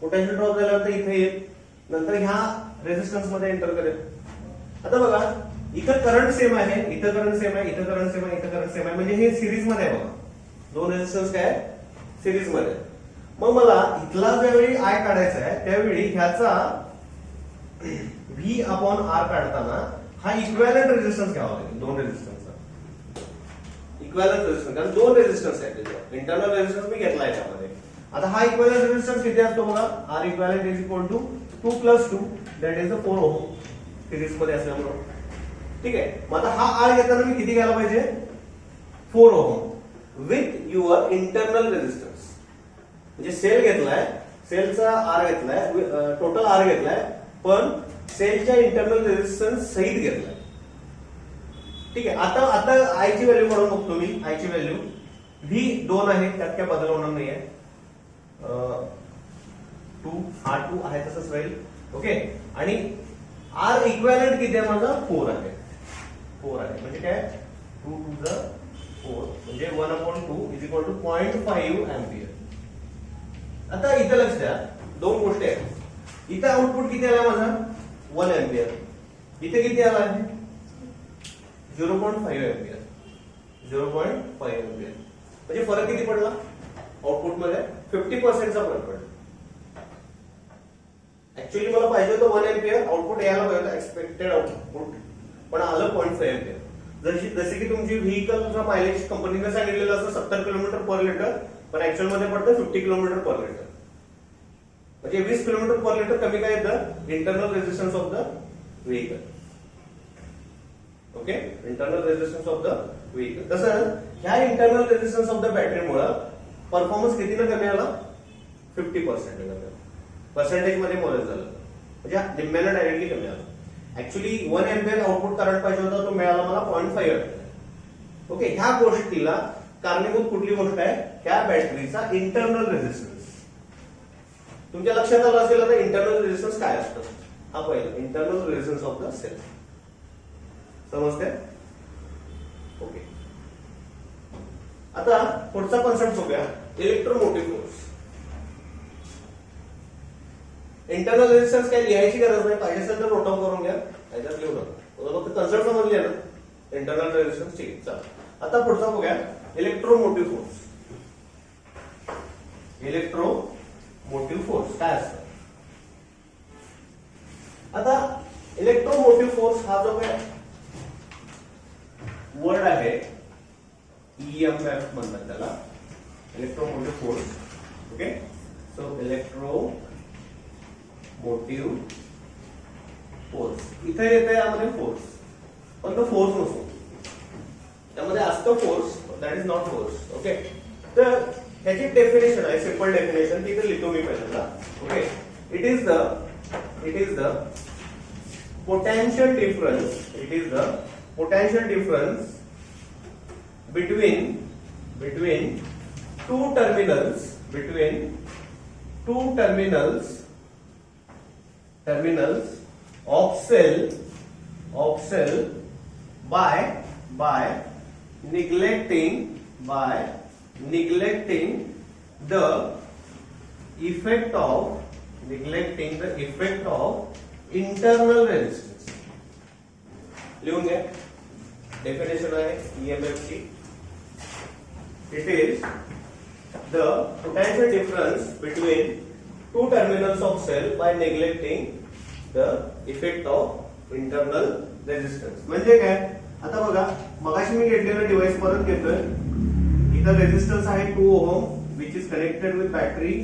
Speaker 1: पोटेन्शियल ड्रॉप झाल्यानंतर इथे येईल, नंतर ह्या रेजिस्टन्स मध्ये एंटर करेल. आता बघा इथं करंट सेम आहे, इथं करंट सेम आहे, इथं करंट सेम आहे, इथं करंट सेम आहे, म्हणजे हे सिरीज मध्ये आहे. बघा दोन रेजिस्टन्स काय सिरीज मध्ये. मग मला इथला ज्यावेळी आय काढायचा आहे त्यावेळी ह्याचा V/R काढताना हा इक्विव्हॅलंट रेजिस्टन्स घ्यावा लागेल, दोन रेजिस्टन्सचा इक्विव्हॅलंट रेजिस्टन्स, कारण दोन रेजिस्टन्स आहेत त्याच्यावर. इंटरनल रेजिस्टन्स मी घेतलाय त्यामध्ये. आता हा इक्विव्हॅलंट रेजिस्टन्स किती असतो बघा, R equivalent is equal to 2 + 2 that is 4 ohm series मध्ये असल्यामुळे. ठीक आहे, मग आता हा R घेताना मी किती घ्यायला पाहिजे, 4 ohm with your internal resistance. म्हणजे सेल घेतलाय, सेलचा R घेतलाय, टोटल R घेतलाय, पण सेलच्या इंटरनल रेजिस्टन्स सहित घेतलाय. ठीक आहे. आता आता आयची व्हॅल्यू म्हणून बघतो मी. आयची व्हॅल्यू व्ही 2 आहे, त्यात काय बदल होणार नाहीये. 2 हा 2 आहे तसंच राहील. ओके. आणि आर इक्विव्हॅलंट किती आहे माझा? 4 आहे. 4 आहे म्हणजे काय? 2 to the 4 म्हणजे 1/2 इज इक्वल टू 0.5 अँपियर. आता इथं लक्ष द्या, दोन गोष्टी आहेत. इथं आउटपुट किती आला माझा? 1 अँपियर. इथे किती आला आहे? 0.5 अँपियर. 0.5 अँपियर म्हणजे फरक किती पडला आउटपुट मध्ये? 50% चा फरक पडला. ऍक्च्युअली मला पाहिजे होतं 1 अँपियर आउटपुट यायला पाहिजे होतं, एक्सपेक्टेड आउटपुट, पण आलं 0.5 अँपियर. जसे की तुमची व्हेकलचा मायलेज कंपनीने सांगितलेलं असं 70 किलोमीटर पर लिटर, पण ऍक्च्युअल मध्ये पडतं 50 किलोमीटर पर लिटर. म्हणजे 20 किलोमीटर पर लिटर कमी काय येतं? Internal resistance of the vehicle. Okay. Internal resistance of the vehicle. तसं ह्या इंटरनल रेजिस्टन्स ऑफ द बॅटरीमुळे परफॉर्मन्स कितीनं कमी आला? 50% पर्सेंटेज मध्ये मोजत झालं, म्हणजे निम्म्यानं डायरेक्टली कमी आलं. ऍक्च्युअली 1 अँपियर आउटपुट करंट पाहिजे होता, तो मिळाला मला 0.5 अँपियर. ओके. ह्या गोष्टीला कारणीभूत कुठली गोष्ट आहे? ह्या बॅटरीचा इंटरनल रेजिस्टन्स. तुमच्या लक्षात आलं असेल आता इंटरनल रेजिस्टन्स काय असतं. हा पहिला internal resistance of the cell. समजते? ओके. आता पुढचा कॉन्सेप्ट बघूया, इलेक्ट्रोमोटिव्ह फोर्स. इंटरनल रेजिस्टन्स काय लिहायची गरज नाही, पाहिजे असेल तर नोट डाऊन करून घ्या, याच्यात लिहू नका. फक्त कन्सेप्ट समजली ना इंटरनल रेजिस्टन्स. ठीक आहे. चला आता पुढचा बघूया, इलेक्ट्रोमोटिव्ह फोर्स. इलेक्ट्रोमोटिव्ह फोर्स काय असतं? आता इलेक्ट्रोमोटिव्ह फोर्स हा जो काय वर्ड आहे, ईएमएफ म्हणतात त्याला, electromotive force. Okay. So electromotive force इथे येते यामध्ये फोर्स, पण तो फोर्स नसतो, त्यामध्ये असतं force, that is not force. Okay. तर ह्याची डेफिनेशन आहे, सिंपल डेफिनेशन, ती तर लिहितो मी पहिल्यांदा. Okay. It is the potential difference, it is the potential difference between two terminals of cell by neglecting the effect of internal resistance. लिहून घ्या. डेफिनेशन आहे ईएमएफ ची. It is the potential difference between two terminals of cell by neglecting the effect of internal resistance. म्हणजे काय? आता बघा, मगाशी मी घेतलेलं डिव्हाइस परत घेतोय. इथं रेजिस्टन्स आहे 2 ohm which is connected with battery.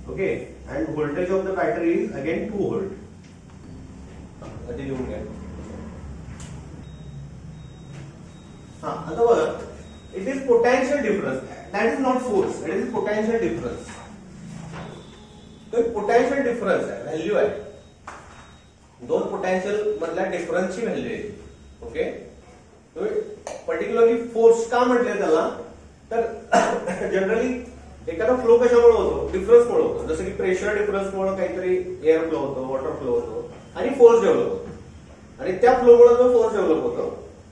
Speaker 1: Okay. And voltage of the battery is again 2 volt. आधी लिहून घ्या. हा आता बघा, it is potential difference, that is not force, it is potential difference. तो पोटेन्शियल डिफरन्स आहे, व्हॅल्यू आहे, दोन पोटेन्शियल मधल्या डिफरन्सची व्हॅल्यू आहे. ओके. पर्टिक्युलरली फोर्स का म्हटले त्याला, तर जनरली एखादा फ्लो कशामुळे होतो? डिफरन्स मुळे होतो. जसं की प्रेशर डिफरन्स मुळे काहीतरी एअर फ्लो होतो, वॉटर फ्लो होतो, आणि फोर्स डेव्हलप होतो, आणि त्या फ्लो मुळे जो फोर्स डेव्हलप होतो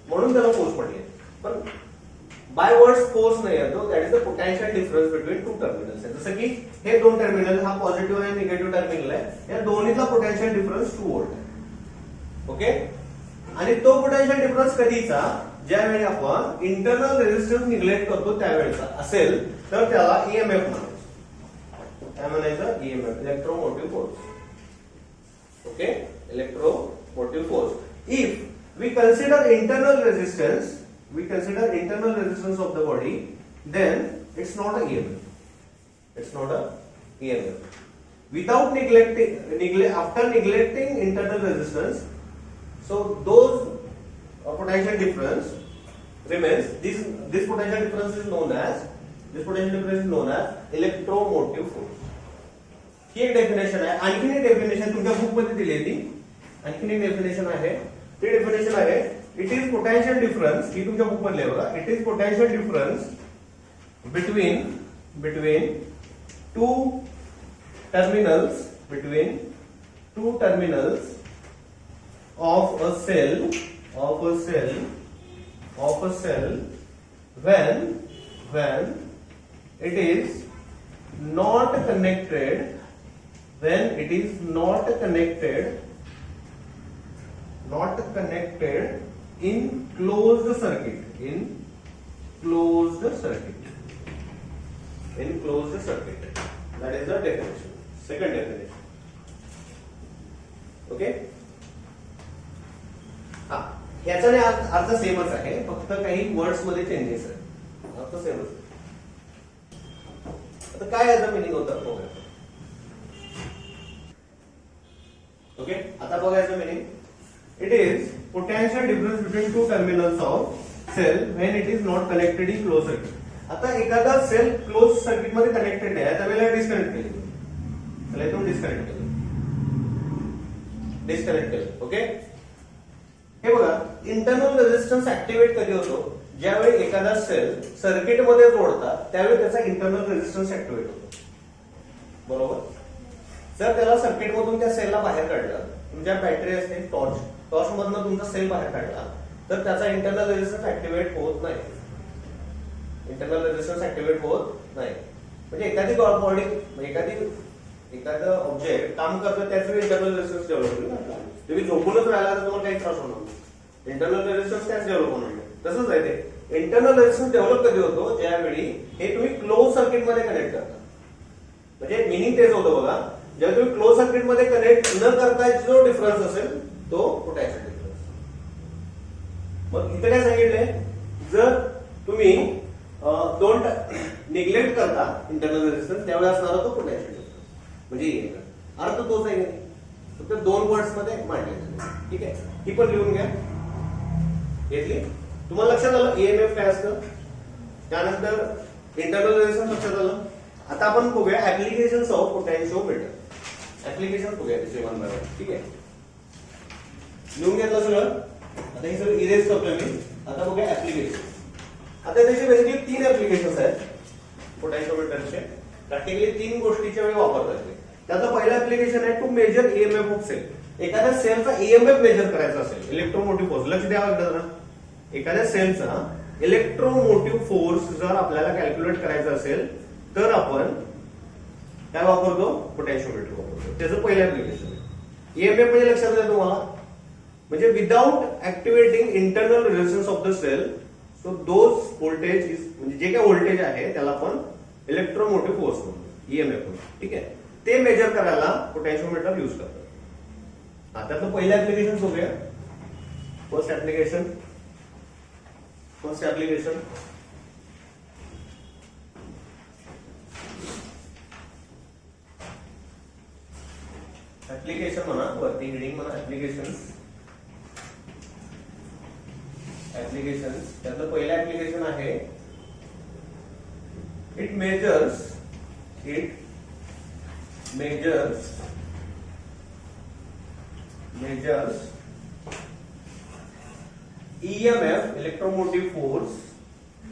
Speaker 1: म्हणून त्याला फोर्स म्हटले. पण बाय वर्ड्स फोर्स नाही आहे तो, that is the potential difference between two terminals. जसं की हे दोन टर्मिनल, हा पॉझिटिव्ह आणि निगेटिव्ह टर्मिनल आहे, या दोन्हीचा पोटेन्शियल डिफरन्स 2 व्होल्ट आहे. ओके. आणि तो पोटेन्शियल डिफरन्स कधीचा? ज्यावेळी आपण इंटरनल रेजिस्टन्स निग्लेक्ट करतो त्यावेळेचा असेल तर त्याला ईएमएफ म्हणायचं. काय म्हणायचं? EMF, electromotive force. Okay. Electromotive force. If we consider internal resistance of the body, then it's not a EMF. It's not a EMF. Without after neglecting internal resistance, so those potential difference remains. This potential difference is known as electromotive force. ही एक डेफिनेशन आहे. आणखी एक डेफिनेशन तुमच्या बुक मध्ये दिली आहे ती, आणखीन एक डेफिनेशन आहे, ते डेफिनेशन आहे इट इज पोटेन्शियल डिफरन्स, ही तुमच्या बुक मध्ये बघा, it is potential difference between two terminals of a cell when it is not connected in closed circuit. That is the definition. Second definition. Okay. हा, ह्याचा आणि अर्थ सेमच आहे, फक्त काही वर्ड्स मध्ये चेंजेस आहे, अर्थ सेमच आहे. आता काय याचा मिनिंग होता बघा. ओके, आता बघा याचा meaning. It is potential difference between two terminals of cell when it is not connected in closed circuit. आता एखादा सेल क्लोज सर्किट मध्ये कनेक्टेड आहे, त्यावेळेला डिस्कनेक्ट केली, त्याला इथून डिस्कनेक्ट केलं. ओके, हे बघा, इंटरनल रेजिस्टन्स ऍक्टिव्हेट कधी होतो, ज्यावेळी एखादा सेल सर्किट मध्ये जोडतात त्यावेळी त्याचा इंटरनल रेजिस्टन्स ऍक्टिव्हेट होतो. बरोबर. जर त्याला सर्किट मधून त्या सेलला बाहेर काढलं, तुमच्या बॅटरी असते टॉर्च मधनं तुमचा सेल बाहेर काढला, तर त्याचा इंटरनल रेजिस्टन्स ऍक्टिव्हेट होत नाही. म्हणजे एखादी बॉडी, एखादं ऑब्जेक्ट काम करतं त्याचं इंटरनल रेजिस्टन्स डेव्हलप होईल. तुम्ही झोपूनच राहिला तर तुम्हाला काही त्रास होणार नाही, इंटरनल रेजिस्टन्स त्याच डेव्हलप होणार नाही. तसंच आहे ते, इंटरनल रेजिस्टन्स डेव्हलप कधी होतो, ज्यावेळी हे तुम्ही क्लोज सर्किट मध्ये कनेक्ट करता. म्हणजे मिनिंग तेच होतं बघा, जेव्हा तुम्ही क्लोज सर्किट मध्ये कनेक्ट न करता जो डिफरन्स असेल तो पोटेन्शियल डिफरन्स. मग इथे काय सांगितलंय, जर तुम्ही डोंट निग्लेक्ट करता इंटरनल रेजिस्टन्स, त्यावेळी असणारा तो पोटेन्शियल डिफरन्स. म्हणजे अर्थ तोच आहे, फक्त दोन वर्ड्स मध्ये मांडले. ठीक आहे, ही पण लिहून घ्या. घेतली, तुम्हाला लक्षात आलं ईएमएफ काय असतं, त्यानंतर इंटरनल रेजिस्टन्स लक्षात आलं. आता आपण बघूया ऍप्लिकेशन्स ऑफ पोटॅन्शिओमीटर. ऍप्लिकेशन बघूया त्याचे वन बाय वन. ठीक आहे, लिहून घेतलं सगळं. आता हे सगळं इरेज करतोय मी. आता बघूया ऍप्लिकेशन. आता त्याचे बेसिकली 3 ऍप्लिकेशन्स आहेत पोटॅन्शिओमीटरचे. प्रॅक्टिकली 3 गोष्टीच्या वेळी वापरतात. त्याचं पहिलं ऍप्लिकेशन आहे to measure EMF of cell. एखाद्या सेलचा ईएमएफ मेजर करायचा असेल, इलेक्ट्रोमोटिव्ह फोर्स. लक्ष द्यावं लागतं ना, एखाद्या सेलचा इलेक्ट्रोमोटिव्ह फोर्स जर आपल्याला कॅल्क्युलेट करायचा असेल तर आपण काय वापरतो, पोटॅन्शिओमीटर वापरतो. त्याचं पहिलं ऍप्लिकेशन आहे. ईएमएफ म्हणजे लक्षात आहे तुम्हाला, म्हणजे without activating internal resistance of the cell, so those voltage is, म्हणजे जे काही व्होल्टेज आहे त्याला आपण इलेक्ट्रोमोटिव्ह फोर्स म्हणतो, ईएमएफ म्हणतो. ठीक आहे, ते मेजर करायला पोटॅन्शिओमीटर युज करतात. त्यातलं पहिलं ऍप्लिकेशन बघूया. फर्स्ट ऍप्लिकेशन म्हणा, वरती हेडिंग म्हणा, ऍप्लिकेशन्स. त्यातलं पहिलं ऍप्लिकेशन आहे it measures EMF, electromotive force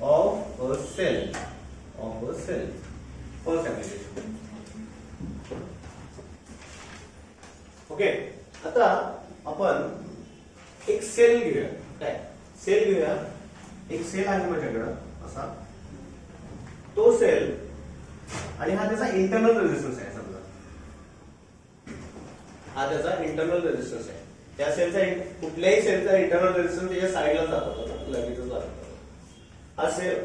Speaker 1: of a cell. First application. Okay, आता आपण एक सेल घेऊया. काय सेल घेऊया, एक सेल आहे माझ्याकडं असा. तो सेल आणि हा त्याचा इंटरनल रेजिस्टन्स आहे. समजा हा त्याचा इंटरनल रेजिस्टन्स आहे. त्या सेलचा, कुठल्याही सेलचा इंटरनल रेजिस्टन्स त्याच्या साईडला जातो, लगेचच जातो. हा सेल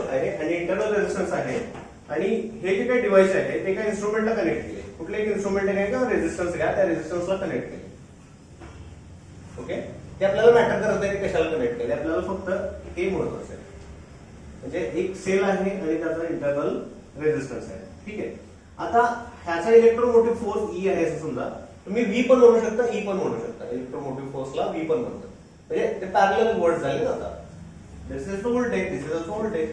Speaker 1: आहे आणि इंटरनल रेजिस्टन्स आहे. आणि हे जे काही डिव्हाइस आहे ते काही इन्स्ट्रुमेंटला कनेक्ट केले. कुठले एक इन्स्ट्रुमेंट आहे किंवा रेजिस्टन्स घ्या, त्या रेजिस्टन्सला कनेक्ट केले. ओके, ते आपल्याला मॅटर करत नाही की कशाला कनेक्ट केले, आपल्याला फक्त हे महत्वाचं आहे. म्हणजे एक सेल आहे आणि त्याचा इंटरनल रेजिस्टन्स आहे. ठीक आहे, आता ह्याचा इलेक्ट्रोमोटिव्ह फोर्स ई आहे असं समजा. तुम्ही व्ही पण म्हणू शकता, ई पण म्हणू शकता. इलेक्ट्रोमोटिव्ह फोर्सला व्ही पण म्हणतात, म्हणजे ते पॅरलल वर्ड झाले ना. आता this is the voltage, this is also voltage,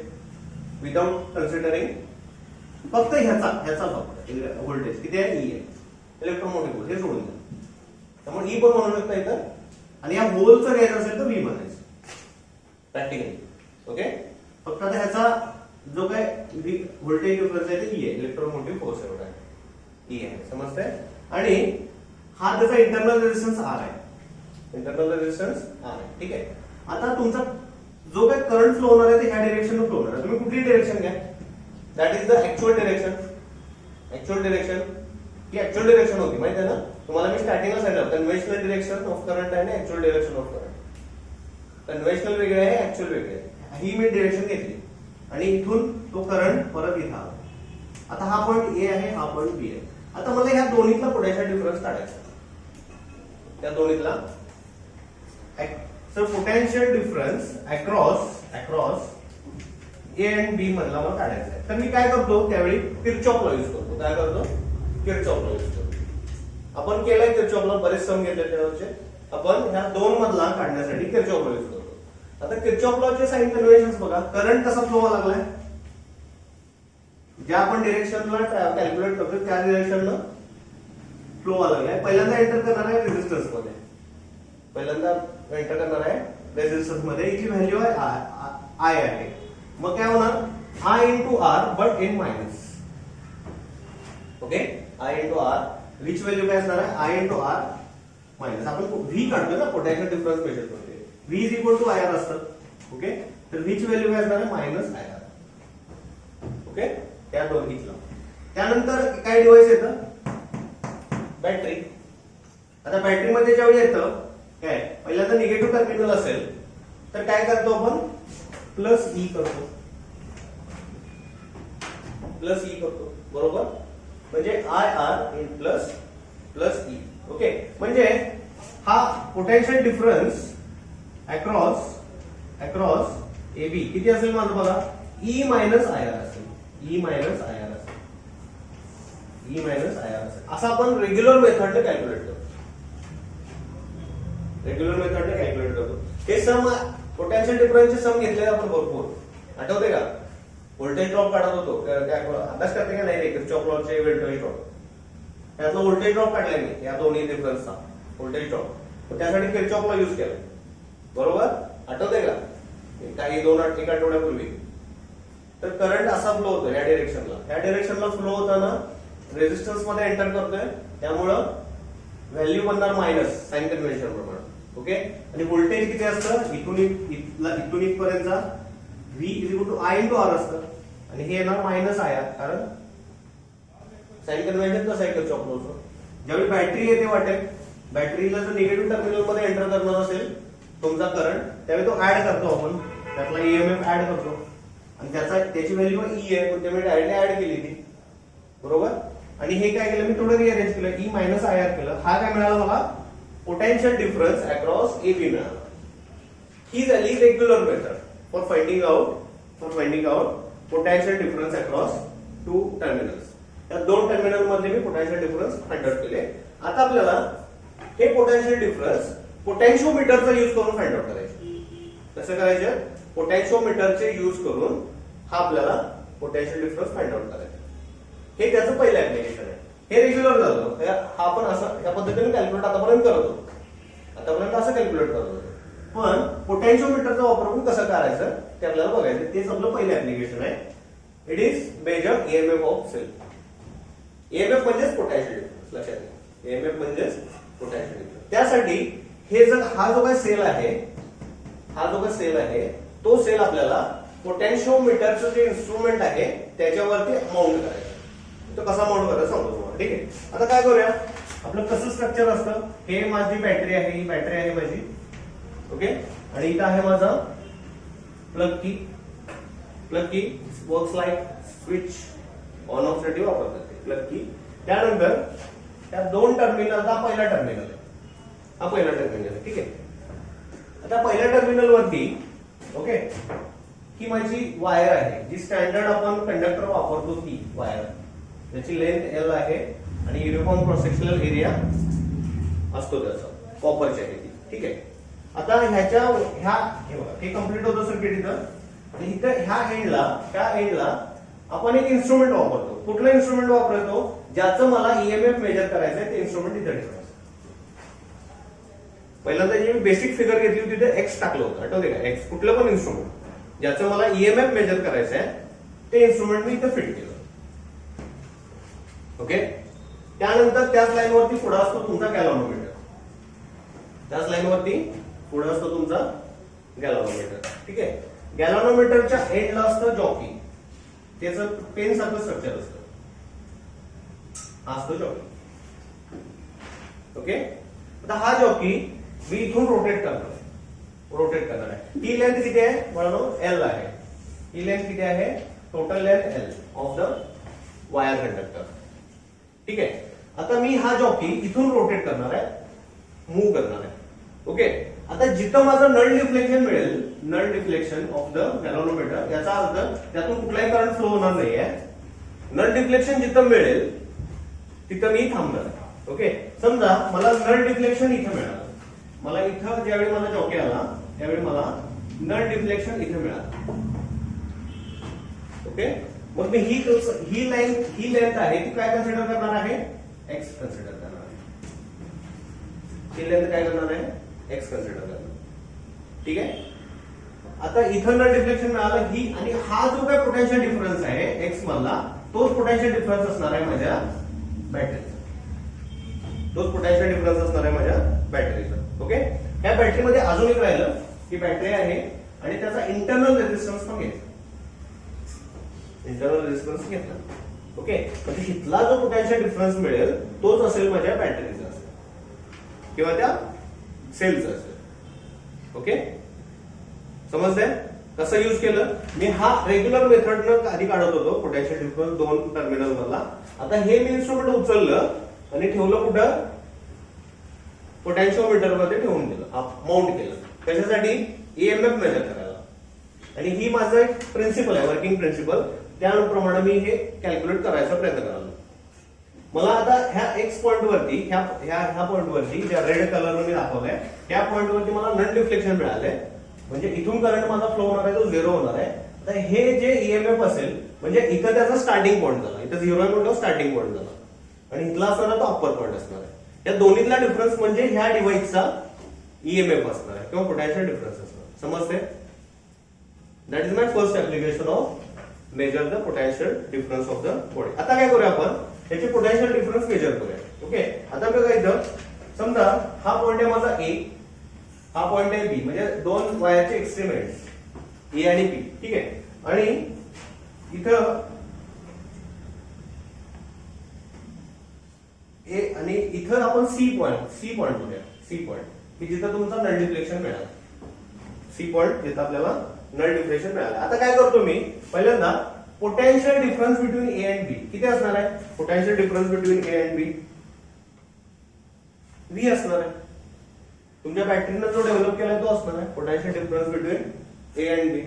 Speaker 1: without considering फक्त ह्याचा फक्त व्होल्टेज किती आहे, ई आहे. इलेक्ट्रोमोटिव्ह फोर्स हे सोडून द्या. त्यामुळे ई पण म्हणू शकता इथं, आणि या होलचं घ्यायचं असेल तर व्ही म्हणायचं प्रॅक्टिकली. ओके, फक्त आता ह्याचा जो काय व्होल्टेज डिफरन्स आहे ते ई आहे, इलेक्ट्रोमोटिव्ह फोर्स एवढा आहे, ई आहे, समजतंय. आणि हा त्याचा इंटरनल रेजिस्टन्स आर आहे, इंटरनल रेजिस्टन्स आर आहे. ठीक आहे, आता तुमचा जो काय करंट फ्लो होणार आहे ते ह्या डिरेक्शन फ्लो होणार आहे. तुम्ही कुठली डिरेक्शन घ्या, that is the actual direction. Actual direction he actual direction होती, माहिती आहे ना तुम्हाला. मी स्टार्टिंगला सांगितलं कन्व्हेन्शनल डिरेक्शन ऑफ करंट आहे आणि actual direction of current. Conventional वेगळे आहे, ऍक्च्युअल वेगळे आहे. ही मी डिरेक्शन घेतली आणि इथून तो करंट परत इथं आला. आता हा पॉईंट ए आहे, हा पॉईंट बी आहे. आता मला ह्या दोन्हीतला पोटेन्शियल डिफरन्स काढायचा. त्या दोन्हीतला sir potential difference across A and B मधला मला काढायचा आहे. तर मी काय करतो त्यावेळी किरचॉफ लॉ यूज करतो. काय करतो? किरचॉफ लॉ यूज करतो. आपण केलाय किरचॉफ लॉ, बरेच सम घेतले त्याचे. आपण ह्या दोन मधला काढण्यासाठी किरचॉफ लॉ यूज करतो. आता किरचॉफ लॉचे साइन कन्व्हेन्शन्स बघा. करंट कसा फ्लो व्हायला लागलाय, ज्या आपण डिरेक्शनला कॅल्क्युलेट करतो त्या डिरेक्शनला फ्लो व्हायला लागलाय. पहिल्यांदा एंटर करणार आहे रेझिस्टन्स मध्ये, पहिल्यांदा एंटर करणार आहे रेझिस्टन्स मध्ये. इथली व्हॅल्यू आहे आय आहे. मग काय होणार, I into R but in minus. Okay, I into R, which value काय असणार आहे, आय इंटू आर मायनस. आपण व्ही काढतोय ना पोटेन्शियल डिफरन्स मेजर करतोय, V is equal to I R असतं. ओके, तर व्हीची व्हॅल्यू काय असणार आहे, मायनस आय आर. ओके, त्या दोन्हीतला. त्यानंतर काय डिव्हाइस येतं, बॅटरी. आता बॅटरी मध्ये ज्यावेळी येतं काय, पहिल्यांदा निगेटिव्ह टर्मिनल असेल तर काय करतो आपण, प्लस ई करतो, प्लस ई करतो, बरोबर. म्हणजे I R in plus plus E. Okay, म्हणजे हा potential difference across A B किती असेल माझं बघा, ई मायनस आय आर असेल, ई मायनस आय आर असेल, ई मायनस आय आर असेल. असं आपण रेग्युलर मेथडने कॅल्क्युलेट करतो, रेग्युलर मेथडने कॅल्क्युलेट करतो. हे सम पोटेन्शियल डिफरन्सचे सम घेतले आपण भरपूर, आठवते का. व्होल्टेज ड्रॉप काढत होतो, अभ्यास करते का नाही, किरचॉफ लॉचे व्होल्टेज ड्रॉप. त्यातला व्होल्टेज ड्रॉप काढलाय मी या दोन्ही डिफरन्सचा व्होल्टेज ड्रॉप. त्यासाठी किरचॉफ लॉ यूज केला, बरोबर. आठवते का, काही एका आठवड्यापूर्वी. तर करंट असा फ्लो होतो या डिरेक्शनला, ह्या डिरेक्शनला फ्लो होताना रेजिस्टन्स मध्ये एंटर करतोय, त्यामुळं व्हॅल्यू बनणार मायनस साइन कन्व्हेन्शन प्रमाणे. ओके, आणि व्होल्टेज किती असतं, इथून इथपर्यंतचा V is equal to I into R असतं, आणि हे येणार मायनस आय आर, कारण साइन कन्व्हेन्शन कसं आहे किरचॉफ लॉचं. ज्यावेळी बॅटरी येते वाटेल, बॅटरीला जर निगेटिव्ह टर्मिनल मध्ये एंटर करणार असेल तुमचा करंट, त्यावेळी तो ऍड करतो आपण, त्यातला ईएमएफ ऍड करतो, आणि त्याची व्हॅल्यू ई आहे, पण त्यामुळे डायरेक्टली ऍड केली ती, बरोबर. आणि हे काय केलं मी, थोडं रिअरेंज केलं, ई मायनस आय आर केलं. हा काय मिळाला मला, potential difference across A B मिळाला. ही झाली regular method for finding out potential difference across two terminals. या दोन टर्मिनल मध्ये मी पोटेन्शियल डिफरन्स फाइंड आउट केले. आता आपल्याला हे पोटेन्शियल डिफरन्स पोटेन्शिओमीटरचा यूज करून फाइंड आउट करायचे. कसं करायचं, पोटेन्शिओमीटरचे यूज करून हा आपल्याला पोटेन्शियल डिफरन्स फाइंड आउट करायचा. हे त्याचं पहिलं ऍप्लिकेशन आहे. हे रेग्युलर झालं, हा आपण असं या पद्धतीने कॅल्क्युलेट आतापर्यंत करत होतो, आतापर्यंत असं कॅल्क्युलेट करत होतो. पण पोटेन्शिओमीटरचा वापर करून कसं करायचं ते आपल्याला बघायचं. तेच आपलं पहिलं ऍप्लिकेशन आहे. It is measure EMF of cell. EMF म्हणजेच पोटेन्शियल डिफरन्स, लक्षात घ्या. ईएमएफ म्हणजेच पोटेन्शियल डिफरन्स. त्यासाठी हे जर हा जो काही सेल आहे, तो सेल आपल्याला पोटेन्शिओमीटरचं जे इन्स्ट्रुमेंट आहे त्याच्यावरती माउंट करायचं. तो कसा माउंट करायचा सांगतो तुम्हाला, ठीक आहे. आता काय करूया, आपलं कसं स्ट्रक्चर असतं, हे माझी बॅटरी आहे, ही बॅटरी आहे माझी. ओके, आणि इथं आहे माझा प्लग की works like switch on off साठी वापरतात ते प्लग की. त्यानंतर त्या दोन टर्मिनलचा पहिला टर्मिनल आहे, हा पहिला टर्मिनल आहे, ठीक आहे. आता पहिल्या टर्मिनल वरती ओके ही माझी वायर आहे, जी स्टँडर्ड आपण कंडक्टर वापरतो ती वायर. त्याची लेंथ एल आहे आणि युनिफॉर्म क्रॉस सेक्शनल एरिया असतो त्याचा, कॉपरची आहे ती, ठीक आहे. आता हे कम्प्लीट होतं सर्किट इथं, आणि इथं ह्या एंडला आपण एक इन्स्ट्रुमेंट वापरतो. कुठलं इन्स्ट्रुमेंट वापरतो, ज्याचं मला ईएमएफ मेजर करायचंय ते इन्स्ट्रुमेंट इथं ठेवायचं. पहिल्यांदा जी मी बेसिक फिगर घेतली होती तिथे एक्स टाकलं होतं, आठवते का? एक्स कुठलं पण इन्स्ट्रुमेंट ज्याचं मला ईएमएफ मेजर करायचं आहे ते इन्स्ट्रुमेंट मी इथं फिट केलं. ओके. त्यानंतर त्याच लाईनवरती पुढे असतो तुमचा गॅल्व्हनोमीटर. त्याच लाईनवरती पुढे असतो तुमचा गॅल्व्हनोमीटर. ठीक आहे. गॅल्व्हनोमीटरच्या एंडला असतं जॉकी, त्याचं पेन सारखं स्ट्रक्चर असतं, हा असतो जॉकी. ओके. आता हा जॉकी मी इथून रोटेट करणार आहे. ही लेंथ किती आहे म्हणून एल आहे. ही लेंथ किती आहे? Total length L of the wire conductor. ठीक आहे. आता मी हा जॉकी इथून रोटेट करणार आहे, मूव्ह करणार आहे. ओके. आता जिथं माझं नल डिफ्लेक्शन मिळेल, null deflection of the galvanometer, याचा अर्थ त्यातून कुठलाही करंट फ्लो होणार नाहीये. नल डिफ्लेक्शन जिथं मिळेल तिथं मी थांबणार आहे. ओके. समजा मला नल डिफ्लेक्शन इथं मिळालं, मला इथं ज्यावेळी मला जॉकी आला त्यावेळी मला नल डिफ्लेक्शन इथं मिळालं. ओके. मग मी ही लेंथ आहे ती काय कन्सिडर करणार आहे? एक्स कन्सिडर करणार आहे. ही लेंथ काय करणार आहे? एक्स कन्सिडर करणार. ठीक आहे. आता इथं नल डिफ्लेक्शन मिळालं ही, आणि हा जो काय पोटेन्शियल डिफरन्स आहे एक्स मधला, तोच पोटेन्शियल डिफरन्स असणार आहे माझ्या बॅटरीचा. तोच पोटेन्शियल डिफरन्स असणार आहे माझ्या बॅटरीचा. ओके. या बॅटरीमध्ये अजून एक राहिलं की बॅटरी आहे आणि त्याचा इंटरनल रेजिस्टन्स पण घ्यायचा. इंटरनल रेजिस्टन्स घेतला. ओके. म्हणजे इथला जो पोटेन्शियल डिफरन्स मिळेल तोच असेल माझ्या बॅटरीचा असेल किंवा त्या सेलचा असेल. ओके. समजतंय कसं युज केलं? मी हा रेग्युलर मेथडनं आधी काढत होतो पोटेन्शियल डिफरन्स दोन टर्मिनल मधला. आता हे मी इन्स्ट्रुमेंट उचललं आणि ठेवलं कुठं? पोटेन्शिओमीटर मध्ये ठेवून दिलं, माउंट केलं. कशासाठी? ईएमएफ मेजर करायला. आणि ही माझं एक प्रिन्सिपल आहे, वर्किंग प्रिन्सिपल. त्याप्रमाणे मी हे कॅल्क्युलेट करायचा प्रयत्न करालो. मला आता ह्या एक्स पॉइंट वरती, ह्या पॉइंट वरती ज्या रेड कलर मी दाखवलाय त्या पॉइंट वरती मला नल डिफ्लेक्शन मिळालंय. म्हणजे इथून करंट माझा फ्लो होणार आहे तो झिरो होणार आहे. तर हे जे ईएमएफ असेल म्हणजे इथं त्याचा स्टार्टिंग पॉइंट झाला, इथं झिरो आहे म्हणतो स्टार्टिंग पॉइंट झाला, आणि इथला असणार तो अप्पर पॉइंट असणार आहे. या दोन्हीतला डिफरन्स म्हणजे ह्या डिव्हाइसचा ईएमएफ असणार आहे किंवा पोटेन्शियल डिफरन्स असणार. समजते? That is my first application of major the potential difference of the body. आता काय करूया आपण? याचे पोटेन्शियल डिफरन्स मेजर करूया. ओके. आता बघा इथं समजा हा पॉइंट आहे माझा ए, हा पॉइंट आहे बी, म्हणजे दोन वायरचे एक्स्ट्रीम एंड ए आणि बी. ठीक आहे. आणि इथं ए आणि इथं आपण सी पॉइंट बघूया. सी पॉइंट की जिथं तुमचा नल डिफ्लेक्शन मिळालं. सी पॉइंट जिथं आपल्याला नल डिफ्लेक्शन मिळालं. आता काय करतो मी? पहिल्यांदा potential difference between A and B किती असणार आहे? Potential difference between A and B V असणार आहे. तुमच्या बॅटरीनं जो डेव्हलप केलाय तो असणार आहे potential difference between A and B.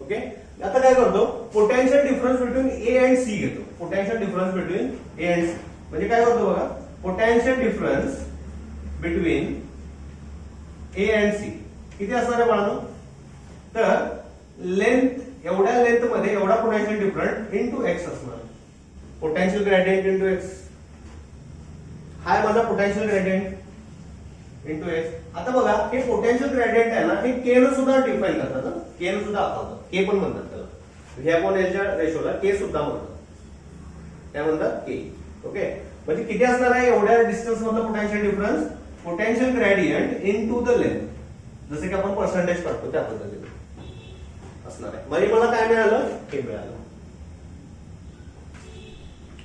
Speaker 1: Okay. आता काय करतो? Potential difference between A and C घेतो. Potential difference between A and C म्हणजे काय करतो बघा? Potential difference between A and C किती असणार आहे बाळांनो? तर लेंथ, एवढ्या लेंथ मध्ये एवढा पोटेन्शियल डिफरन्स इंटू एक्स असणार. Potential gradient into x. हा माझा पोटेन्शियल ग्रेडियंट इंटू एक्स. आता बघा हे पोटेन्शियल ग्रेडियंट आहे ना, हे के न सुद्धा डिफाईन करतात. के न सुद्धा दाखवतात, के पण म्हणतात त्याला. व्ही अपॉन एलच्या रेशोला के सुद्धा म्हणतात. काय म्हणतात? के. ओके. म्हणजे किती असणार आहे एवढ्या डिस्टन्स मधलं potential difference? Potential gradient into the length, जसे की आपण पर्सेंटेज काढतो त्या पद्धतीने असणार आहे. म्हणजे मला काय मिळालं? हे मिळालं.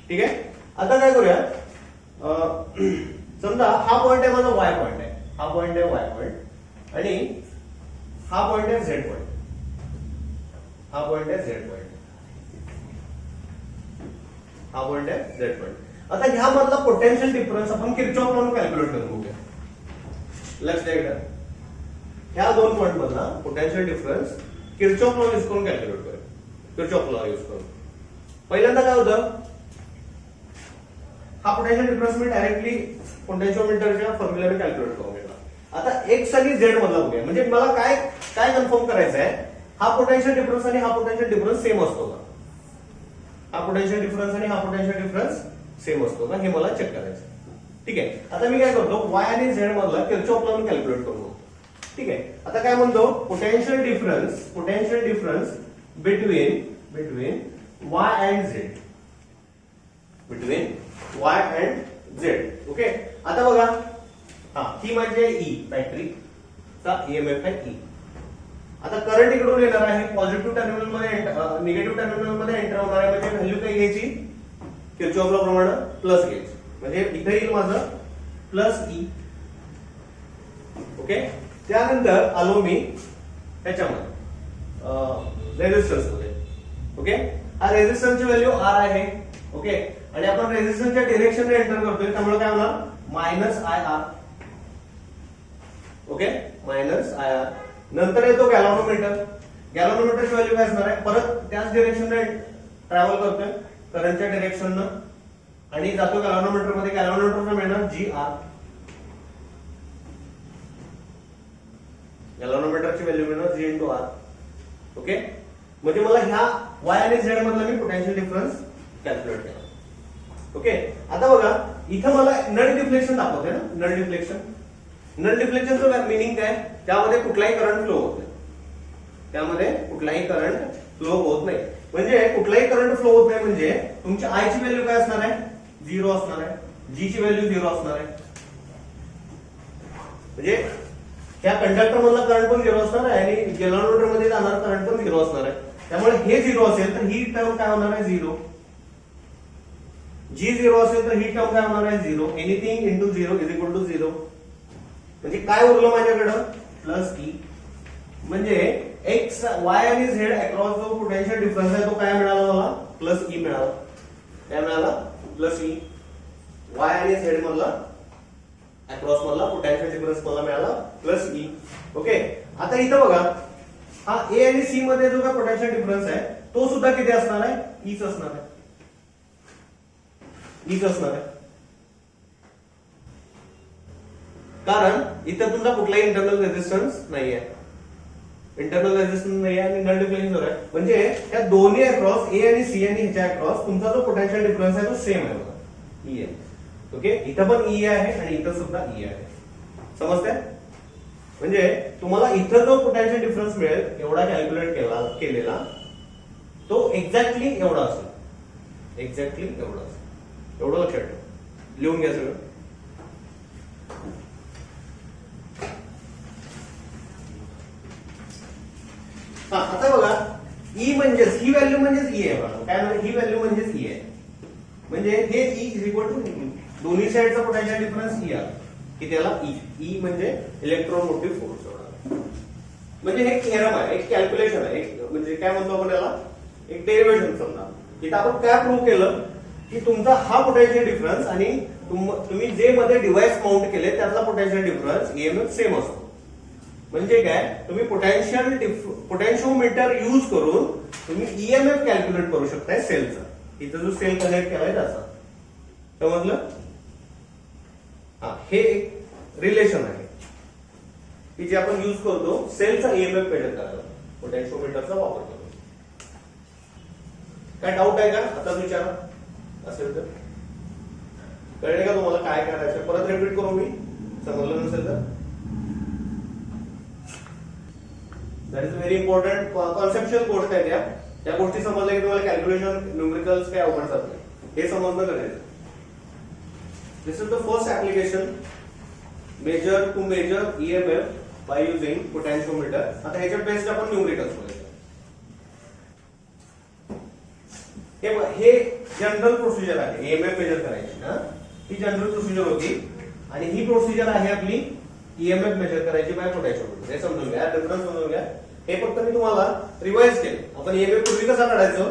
Speaker 1: ठीक आहे. आता काय करूया? समजा हा पॉइंट आहे माझा वाय पॉइंट आहे, हा पॉइंट आहे वाय पॉइंट, आणि हा पॉइंट आहे झेड पॉइंट, हा पॉइंट आहे झेड पॉइंट, हा पॉइंट आहे झेड पॉइंट. आता ह्या मधला पोटेन्शियल डिफरन्स आपण किरचॉफ लॉ कॅल्क्युलेट करून बघूया. लक्ष द्या इकडे. ह्या दोन पॉइंट मधला potential difference Kirchhoff law use करून कॅल्क्युलेट करूया. किरचॉफ लॉ यूज करून पहिल्यांदा काय होतं? हा पोटेन्शियल डिफरन्स मी डायरेक्टली पोटेन्शिओमीटरच्या फॉर्म्युलाने कॅल्क्युलेट करून घेतला. आता एक्स आणि झेड मधला बघूया. म्हणजे मला काय काय कन्फर्म करायचं आहे? हा पोटेन्शियल डिफरन्स आणि हा पोटेन्शियल डिफरन्स सेम असतो का? हा पोटेन्शियल डिफरन्स आणि हा पोटेन्शियल डिफरन्स सेम असतो का हे मला चेक करायचं. ठीक आहे. आता मी काय करतो, y आणि z मधला किरचॉफ लॉ कॅल्क्युलेट करतो. ठीक आहे. आता काय म्हणतो, potential difference between y and z, okay. आता बघा, ही म्हणजे ई बॅटरीचा ईएमएफ आहे ई. आता करंट इकडून येणार आहे, पॉझिटिव्ह टर्मिनल मध्ये निगेटिव्ह टर्मिनल मध्ये एंटर होणार आहे, म्हणजे व्हॅल्यू काय घ्यायची, किरचॉफ लॉ प्रमाणे प्लस घ्यायची. म्हणजे इथे येईल माझं प्लस ई. ओके. त्यानंतर आलो मी त्याच्यामध्ये रेझिस्टन्स मध्ये. ओके. हा रेझिस्टन्सची व्हॅल्यू आर आहे. ओके. आणि आपण रेझिस्टन्सच्या डिरेक्शनने एंटर करतोय, त्यामुळे काय होणार, minus I R. Okay, minus I R. नंतर येतो गॅलव्हॅनोमीटरची व्हॅल्यू काय असणार आहे, परत त्याच डिरेक्शनने ट्रॅव्हल करतोय करंटच्या डिरेक्शननं आणि जातो गॅलव्हॅनोमीटर मध्ये. गॅलव्हॅनोमीटरला मिळणार जी आर. गॅलव्हॅनोमीटरची व्हॅल्यू मिळणार जी इंटू आर. ओके. म्हणजे मला ह्या y आणि z मधला मी पोटेन्शियल डिफरन्स कॅल्क्युलेट केला. ओके. आता बघा, इथं मला नल डिफ्लेक्शन दाखवते ना, नल डिफ्लेक्शनचं मिनिंग काय, त्यामध्ये कुठलाही करंट फ्लो होत नाही. म्हणजे कुठलाही करंट फ्लो होत नाही म्हणजे तुमची आय ची व्हॅल्यू काय असणार आहे, 0 असणार आहे. जी ची व्हॅल्यू 0 असणार आहे. म्हणजे त्या कंडक्टर मधला करंट पण 0 असणार आहे आणि गॅलव्हॅनोमीटर मध्ये जाणारा करंट पण 0 असणार आहे. त्यामुळे हे 0 असेल तर ही टर्म काय होणार आहे, 0. जी 0 असेल तर ही टर्म काय होणार आहे, 0. Anything into 0 is equal to 0. म्हणजे काय उरलं माझ्याकडं, प्लस ई. म्हणजे एक्स वाय आणि झेड अक्रॉस जो पोटेन्शियल डिफरन्स आहे तो काय मिळाला मला, प्लस ई मिळाला. काय मिळाला, प्लस ई. वाय आणि झेड मधला अक्रॉस मधला पोटेन्शियल डिफरन्स मला मिळाला प्लस ई. ओके. आता इथं बघा, हा ए आणि सी मध्ये जो काय पोटेन्शियल डिफरन्स आहे तो सुद्धा किती असणार आहे, ईच असणार आहे. कारण इथं तुमचा कुठलाही इंटरनल रेझिस्टन्स नाहीये, आणि नल डिफ्लेक्शन आहे. म्हणजे त्या दोन्ही अक्रॉस ए आणि सी आणि ह्याच्या अक्रॉस तुमचा जो पोटेन्शियल डिफरन्स आहे तो सेम आहे बघा, ई आहे. ओके. इथं पण ई आहे आणि इथं सुद्धा ई आहे. समजतंय? म्हणजे तुम्हाला इथं जो पोटेन्शियल डिफरन्स मिळेल एवढा कॅल्क्युलेट केलेला तो एक्झॅक्टली एवढा असेल. एवढं लक्षात ठेवा, लिहून घ्या सगळं. आता बघा, ई म्हणजेच ही व्हॅल्यू म्हणजेच ई आहे बघा. काय म्हणजे ही व्हॅल्यू म्हणजेच ई आहे. म्हणजे हे ई इज इक्वल टू दोन्ही साईडचा पोटेन्शियल डिफरन्स ई आहे की त्याला ई म्हणजे इलेक्ट्रोमोटिव्ह फोर्स. म्हणजे हे थेरम आहे, एक कॅल्क्युलेशन आहे, एक म्हणजे काय म्हणतो आपण याला, एक डेरिव्हेशन. समजा इथं आपण काय प्रूव्ह केलं की तुमचा हा पोटेन्शियल डिफरन्स आणि तुम्ही जे मध्ये डिव्हाइस माउंट केले त्यातला पोटेन्शियल डिफरन्स ईएमएफ सेम असतो. म्हणजे काय, तुम्ही पोटेन्शिओमीटर यूज करून तुम्ही ईएमएफ कॅल्क्युलेट करू शकताय सेलचा. इथं जो सेल कनेक्ट केलाय त्याचा. समजलं? हे एक रिलेशन आहे की जे आपण यूज करतो सेलचा ईएमएफ मेजर करायला पोटेन्शिओमीटरचा वापर करतो. काय डाऊट आहे का? आता विचारा असेल तर. कळले का तुम्हाला काय करायचं? परत रिपीट करू मी, समजलं नसेल तर. That is very important conceptual गोष्ट आहे. त्या गोष्टी समजल्या की तुम्हाला कॅल्क्युलेशन न्यूमेरिकल्स काही अवघड जात नाही, हे समजणं गरजेचं. This is the first application, measure EMF by using potentiometer. आता ह्याच्या बेस्ड आपण न्यूमेरिकल्स बघायचं. हे जनरल प्रोसिजर आहे ईएमएफ मेजर करायची. ही जनरल प्रोसिजर होती आणि ही प्रोसिजर आहे आपली ईएमएफ मेजर करायची बाय पोटेन्शिओमीटर. हे समजून घ्या, डिफरन्स समजून घ्या. हे फक्त मी तुम्हाला रिवाइज केलं. आपण ईएमएफ पूर्वी कसा काढायचो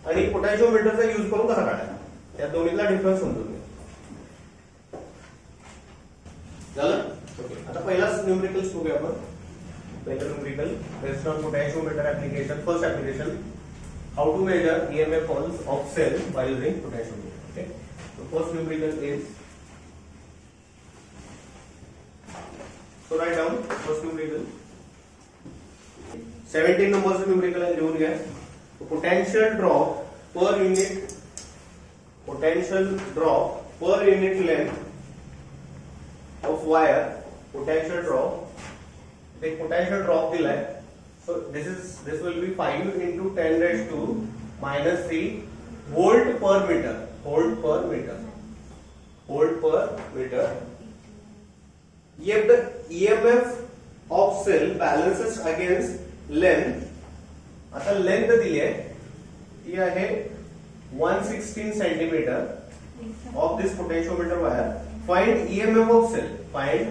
Speaker 1: आणि पोटेन्शिओमीटरचा यूज करून कसा काढायचा, त्या दोन्हीतला डिफरन्स समजून घ्या. झालं? ओके. आता पहिलाच न्यूमेरिकल्स बघूया आपण. पहिलं numerical based on potentiometer application. First application, how to measure EMF pulse of cell by using potentiometer. Okay. So first numerical is, so write down first numerical. 17 numbers numerical आहे, लिहून घ्या. So potential drop per unit length of wire potential drop, ते पोटेंशियल ड्रॉप दिलाय. So this will be 5 into 10 raised to minus 3 volt per meter. Volt per meter. Volt per meter. If the EMF of cell balances against length, आता लेंथ दिली आहे ती आहे 116 centimetre of this potentiometer wire. Find EMF of cell. Find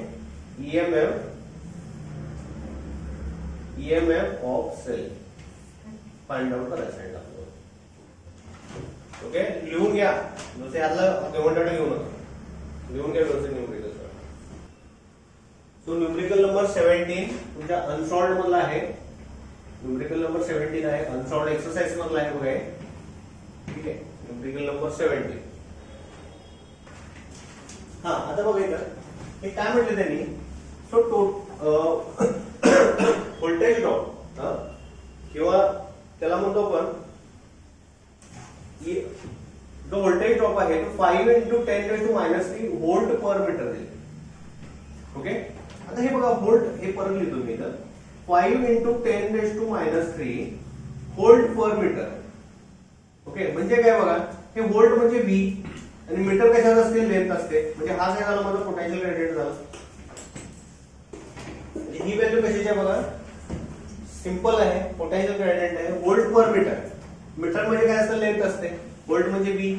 Speaker 1: EMF of cell. Find out करायचं आहे आपल्याला. ओके, लिहून घ्या. जसे यातला केवंटाटा घेऊ नका, लिहून घ्या व्यवस्थित न्यूमरिकल. सो न्यूमरिकल नंबर 17 तुमच्या अनसॉल्व्ड मधला आहे. न्यूमरिकल नंबर 17 आहे, अनसॉल्व्ड एक्सरसाइज मधला आहे बघा. ठीक आहे, न्यूमरिकल नंबर 17. हा, आता बघा हे काय म्हटले त्यांनी. सो व्होल्टेज ड्रॉप किंवा त्याला म्हणतो आपण जो व्होल्टेज ड्रॉप आहे तो 5 into 10 raised to minus 3 volt per metre देईल. ओके, आता हे बघा व्होल्ट हे परत लिहितो मी इथं. 5 into 10 raised to minus 3 volt per metre. Okay, म्हणजे काय बघा, हे व्होल्ट म्हणजे V आणि मीटर कशात असते, लेंथ असते. म्हणजे हा काय झाला माझा पोटेंशियल ग्रेडियंट झाला. ही व्हॅल्यू कशाची आहे बघा, सिंपल आहे, पोटेंशियल ग्रेडियंट आहे, व्होल्ट पर मीटर. मीटर म्हणजे काय असतं, लेंथ असते. व्होल्ट म्हणजे V.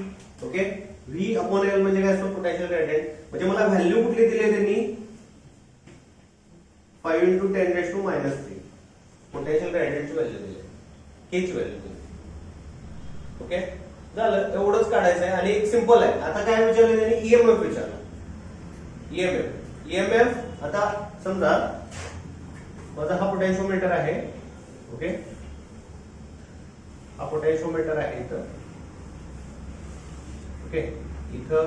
Speaker 1: Okay, V upon L म्हणजे काय असतं, पोटेंशियल ग्रेडियंट. म्हणजे मला व्हॅल्यू कुठली दिली आहे त्यांनी, 5 into 10 raised to minus 3 potential ग्रेडियंटची व्हॅल्यू दिली, हीच व्हॅल्यू दिली. ओके, झालं, एवढंच काढायचं आहे आणि एक सिंपल आहे. आता काय विचारलं त्यांनी, ईएमएफ विचारलं. ईएमएफ आता समजा माझा हा पोटेंशियोमीटर आहे. ओके, हा पोटेंशियोमीटर आहे इथं. ओके, इथं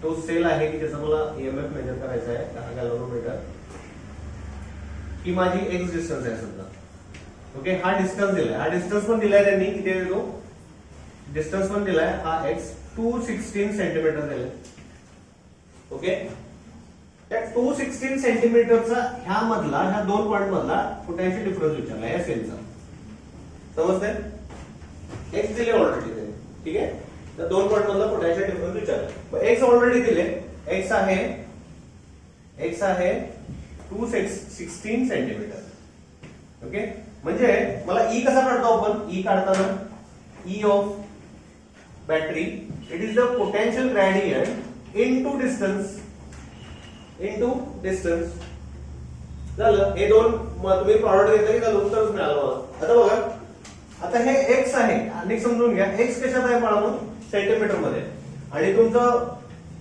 Speaker 1: तो सेल आहे की ज्याचा मला ईएमएफ मेजर करायचा आहे, 10 गॅल्व्हनोमीटर. ही माझी एक्स डिस्टन्स आहे समजा. ओके, हा डिस्टन्स दिलाय, हा डिस्टन्स पण दिलाय त्यांनी. किती देतो, डिस्टन्स पण दिलाय, हा एक्स 216 सेंटीमीटर दिलाय. ओके, त्या 216 सेंटीमीटरचा ह्या दोन पॉइंट मधला पोटेंशियल डिफरन्स विचारला या सेलचा. समजतंय, एक्स दिले ऑलरेडी. ठीक आहे, तर दोन पॉइंट मधला पोटेंशियल डिफरन्स विचारला. एक्स ऑलरेडी दिले, एक्स आहे 216 सेंटीमीटर. ओके, म्हणजे मला ई कसा काढतो आपण, ई काढताना E of battery, it is the potential gradient into distance. झालं, हे दोन तुम्ही प्रॉडक्ट घेतलं की झालं, उत्तरच मिळालं मला. आता बघा, आता हे एक्स आहे आणि समजून घ्या, एक्स कशात आहे बाळांनो, सेंटीमीटर मध्ये, आणि तुमचं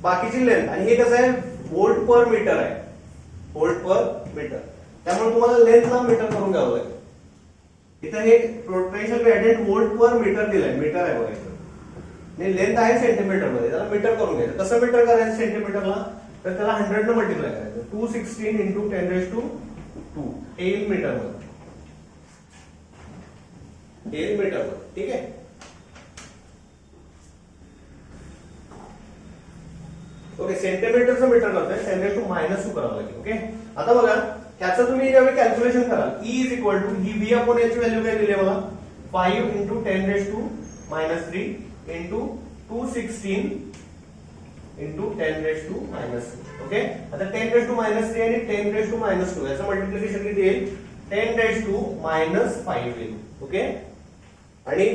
Speaker 1: बाकीची लेंथ, आणि हे कसं आहे, व्होल्ट पर मीटर आहे. व्होल्ट पर मीटर, त्यामुळे तुम्हाला लेंथला मीटर करून घ्यावं लागेल. इथं हे potential gradient volt per metre दिलंय, मीटर आहे बघा इथं, आणि लेंथ आहे सेंटीमीटर मध्ये. त्याला मीटर करून घ्यायचं. कसं मीटर करायचं सेंटीमीटरला, तर त्याला 100 ने मल्टिप्लाय करायचं. 216 into 10 raised to 2 येईल मीटर मध्ये, येईल मीटर मध्ये. ठीक आहे, ओके, सेंटीमीटरचं मीटर करतोय, 10 raised to minus 2 करावं लागेल. ओके, आता बघा त्याचं तुम्ही ज्यावेळी कॅल्क्युलेशन कराल, E इज इक्वल टू ही V अपॉन H व्हॅल्यू काय दिली मला, 5 into 10 raised to minus 3 into 216 into 10 raised to minus 2. Okay, आता 10 raised to minus 3 आणि 10 raised to minus 2 याचं मल्टिप्लिकेशन किती येईल, 10 raised to minus 5 येईल. ओके, आणि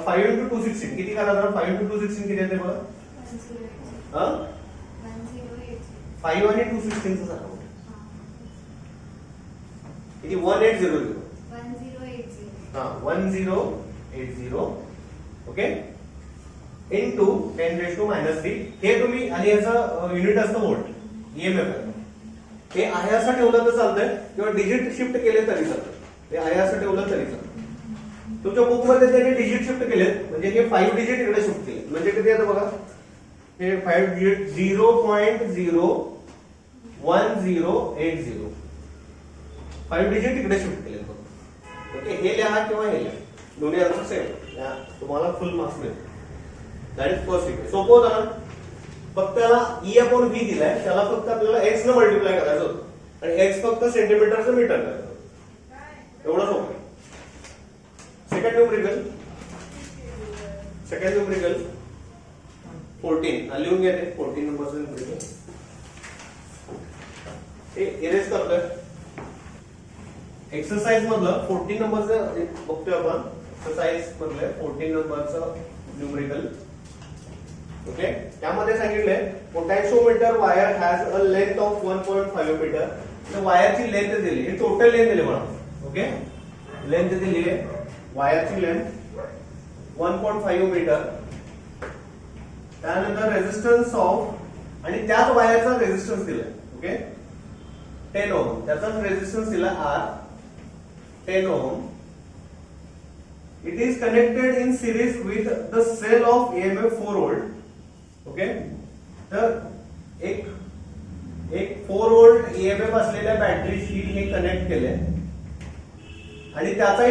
Speaker 1: 5 into 216 किती करणार, 5 into 216 किती येते बघा, 5 आणि 216 चं सांगा किती, 1800. हा, 1080. Okay, into 10 raised to minus 3. हे तुम्ही, आणि याचं युनिट असतं व्होल्ट, ईएमएफ आहे. हे आहे असं ठेवलं तर चालतंय, किंवा डिजिट शिफ्ट केले तरी चालतं. हे आहे असं ठेवलं तरी चालतं. तुमच्या बुक मध्ये त्यांनी डिजिट शिफ्ट केले, म्हणजे हे 5 डिजिट इकडे शिफ्ट केले. म्हणजे किती येतं बघा, हे 5 डिजिट 0.01080. 5 डिजिट इकडे शिफ्ट केले. ओके, हे लिहा किंवा हे लिहा, दोन्ही आन्सर सेम. तुम्हाला फुल मार्क्स मिळतील. That is first. सोपं होतं ना. फक्त त्याला ई अपॉन व्ही दिलाय, त्याला फक्त आपल्याला एक्स न मल्टिप्लाय करायचं होतं आणि एक्स फक्त सेंटीमीटरचं मीटर करायचं होतं, एवढंच होतं. सेकंड न्यूमरिकल 14 लिहून घ्या ते 14 नंबरचं न्यूमरिकल हे इरेज करतोय. एक्सरसाइज मधलं 14 नंबरचं बघतोय आपण. एक्सरसाइज मधलं 14 नंबरचं न्यूमरिकल. ओके, त्यामध्ये सांगितलंय potentiometer wire has a length of 1.5 metre. तर वायरची लेंथ दिली, हे टोटल लेंथ दिली मला. ओके, लेंथ दिली आहे वायरची लेंथ 1.5 मीटर. त्यानंतर रेझिस्टन्स ऑफ आणि त्याच वायरचा रेझिस्टन्स दिलाय. ओके, 10 ओहम, त्याचाच रेझिस्टन्स दिला R 10 ohm. It is connected in series with the cell of EMF 4 volt. Okay, तर एक 4 व्होल्ट ईएमएफ असलेल्या बॅटरीशी हे कनेक्ट केले आणि त्याचा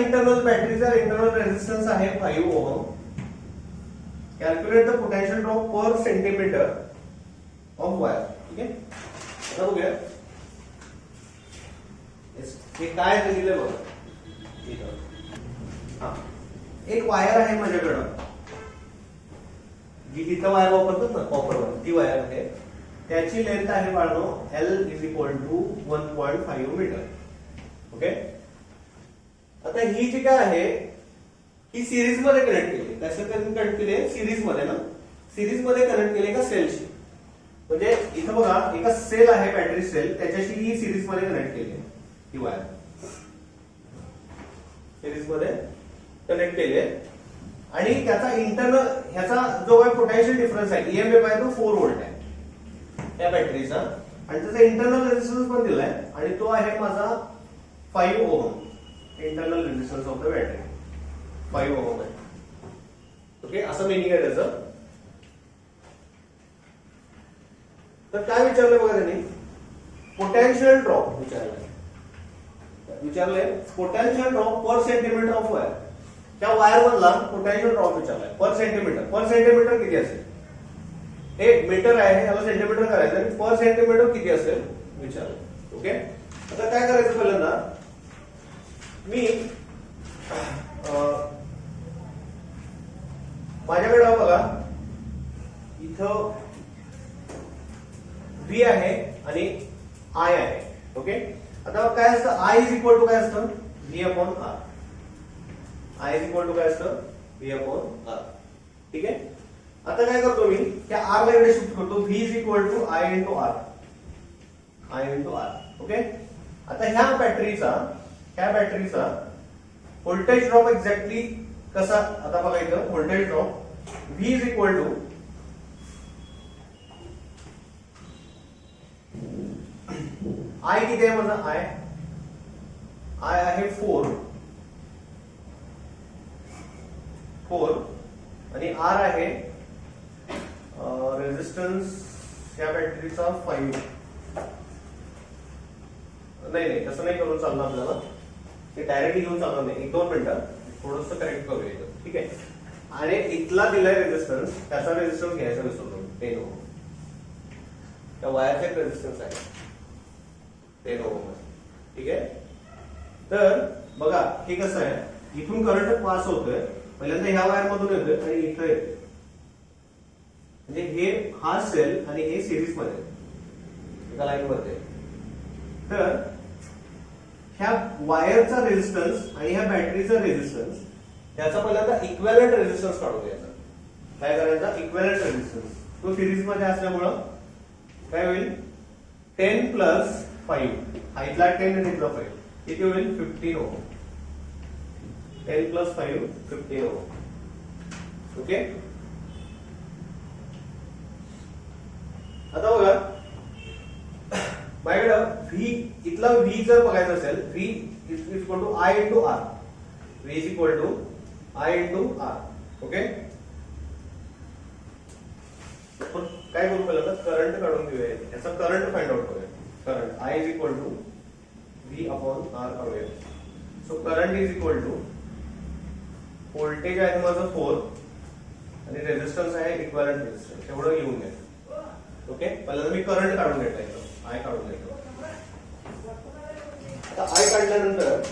Speaker 1: बॅटरीचा इंटरनल रेझिस्टन्स आहे 5 ohm. Calculate the potential drop per centimetre of wire. ठीक आहे, आता बघूया हे काय दिलेलं बघा. एक वायर आहे माझ्याकडं, जी तिथं वायर वापरतात ना कॉपरवर, ती वायर आहे. त्याची लेंथ आहे बाळनो L is equal to 1.5 metre. Okay, आता ही जी काय आहे ही सिरीज मध्ये कनेक्ट केली. कसं कनेक्ट केली? सिरीज मध्ये ना, सिरीज मध्ये कनेक्ट केली का सेलशी. म्हणजे इथं बघा एका सेल आहे, बॅटरी सेल, त्याच्याशी ही सिरीज मध्ये कनेक्ट केली ही वायर, सिरीज मध्ये कनेक्ट केली आणि त्याचा इंटरनल ह्याचा जो काही पोटेन्शियल डिफरन्स आहे ईएमएफ आहे तो 4 व्होल्ट आहे त्या बॅटरीचा आणि त्याचा इंटरनल रेझिस्टन्स पण दिलाय आणि तो आहे माझा 5 ohm. Internal resistance of the battery 5 ohm आहे. ओके, असं मिनिंग आहे त्याचं. तर काय विचारलंय बघा त्यांनी, पोटेन्शियल ड्रॉप विचारलंय potential drop per centimetre of wire. त्या वायर मधला पोटेन्शियल ड्रॉप विचारलाय पर सेंटीमीटर. पर सेंटीमीटर किती असेल? हे मीटर आहे, याला सेंटीमीटर करायचं आणि पर सेंटीमीटर किती असेल विचारलं. ओके, आता काय करायचं पहिल्यांदा मी माझ्याकडे बघा इथं व्ही आहे आणि आय आहे. ओके, आता काय असतं आय इज इक्वल टू काय असतं V upon R. I is equal to काय असतं व्ही अपॉन आर. ठीक आहे, आता काय करतो मी त्या आर ला इकडे शिफ्ट करतो. V is equal to I into R. Okay, आता ह्या बॅटरीचा व्होल्टेज ड्रॉप एक्झॅक्टली कसा, आता बघा इथं voltage drop V is equal to I किती आहे माझा आय आहे 4 आणि आर आहे रेझिस्टन्स या बॅटरीचा 5. नाही तसं नाही करून चालणार आपल्याला, ते डायरेक्टली घेऊन चालणार नाही. 1-2 मिनिटं थोडंसं करेक्ट करूया इथं. ठीक आहे, आणि इथला दिलाय रेझिस्टन्स, त्याचा रेझिस्टन्स घ्यायचा विसरलो 10 ओहम. त्या वायरचा रेझिस्टन्स आहे 10 ओहम. ठीक आहे, तर बघा हे कसं आहे, इथून करंट पास होतोय पहिल्यांदा ह्या वायर मधून येतोय आणि इथं येतोय. म्हणजे हे हा सेल आणि हे सिरीज मध्ये एका लाईन मध्ये. तर ह्या वायरचा रेझिस्टन्स आणि ह्या बॅटरीचा रेझिस्टन्स त्याचा पहिल्यांदा इक्विव्हॅलंट रेझिस्टन्स काढून घ्यायचा. काय करायचा? Equivalent resistance. तो सिरीज मध्ये असल्यामुळं काय होईल 10 प्लस 5, इथला 10 आणि इथला 5 किती होईल 15 ओहम. 10 plus 5 15 ohm. ओके, आता बघा माझ्याकडं व्ही, इथला व्ही जर बघायचा असेल, V is equal to I into R. V is equal to I into R. Okay, काय करू पहिल्यांदा करंट काढून घेऊया, याचा करंट फाइंड आउट करूया. Current I is equal to V upon R काढूया. So current is equal to voltage आहे माझं 4 आणि रेझिस्टन्स आहे इक्विव्हॅलंट रेझिस्टन्स, एवढं लिहून घ्या. ओके, पहिल्यांदा मी करंट काढून घेतोय, आय काढून घेतो. आता आय काढल्यानंतर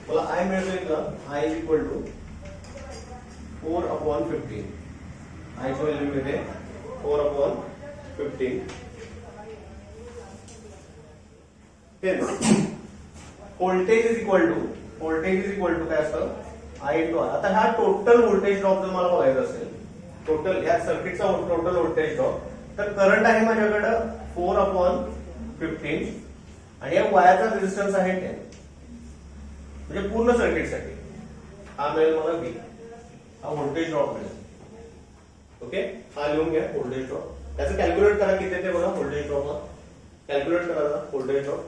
Speaker 1: मला आय मिळतोय का, आय इज इक्वल टू 4/15. आयची व्हॅल्यू मिळते 4/15. व्होल्टेज इज इक्वल टू काय असतं, आय इंटू आर. आता हा टोटल व्होल्टेज ड्रॉप जर मला बघायचा असेल, टोटल या सर्किटचा टोटल व्होल्टेज ड्रॉप, तर करंट आहे माझ्याकडं 4/15 आणि या वायरचा रेजिस्टन्स आहे 10. म्हणजे पूर्ण सर्किटसाठी हा मिळेल मला V, हा व्होल्टेज ड्रॉप मिळेल. ओके, हा लिहून घ्या व्होल्टेज ड्रॉप. त्याचं कॅल्क्युलेट करा किती येते बघा व्होल्टेज ड्रॉपला. कॅल्क्युलेट करा व्होल्टेज ड्रॉप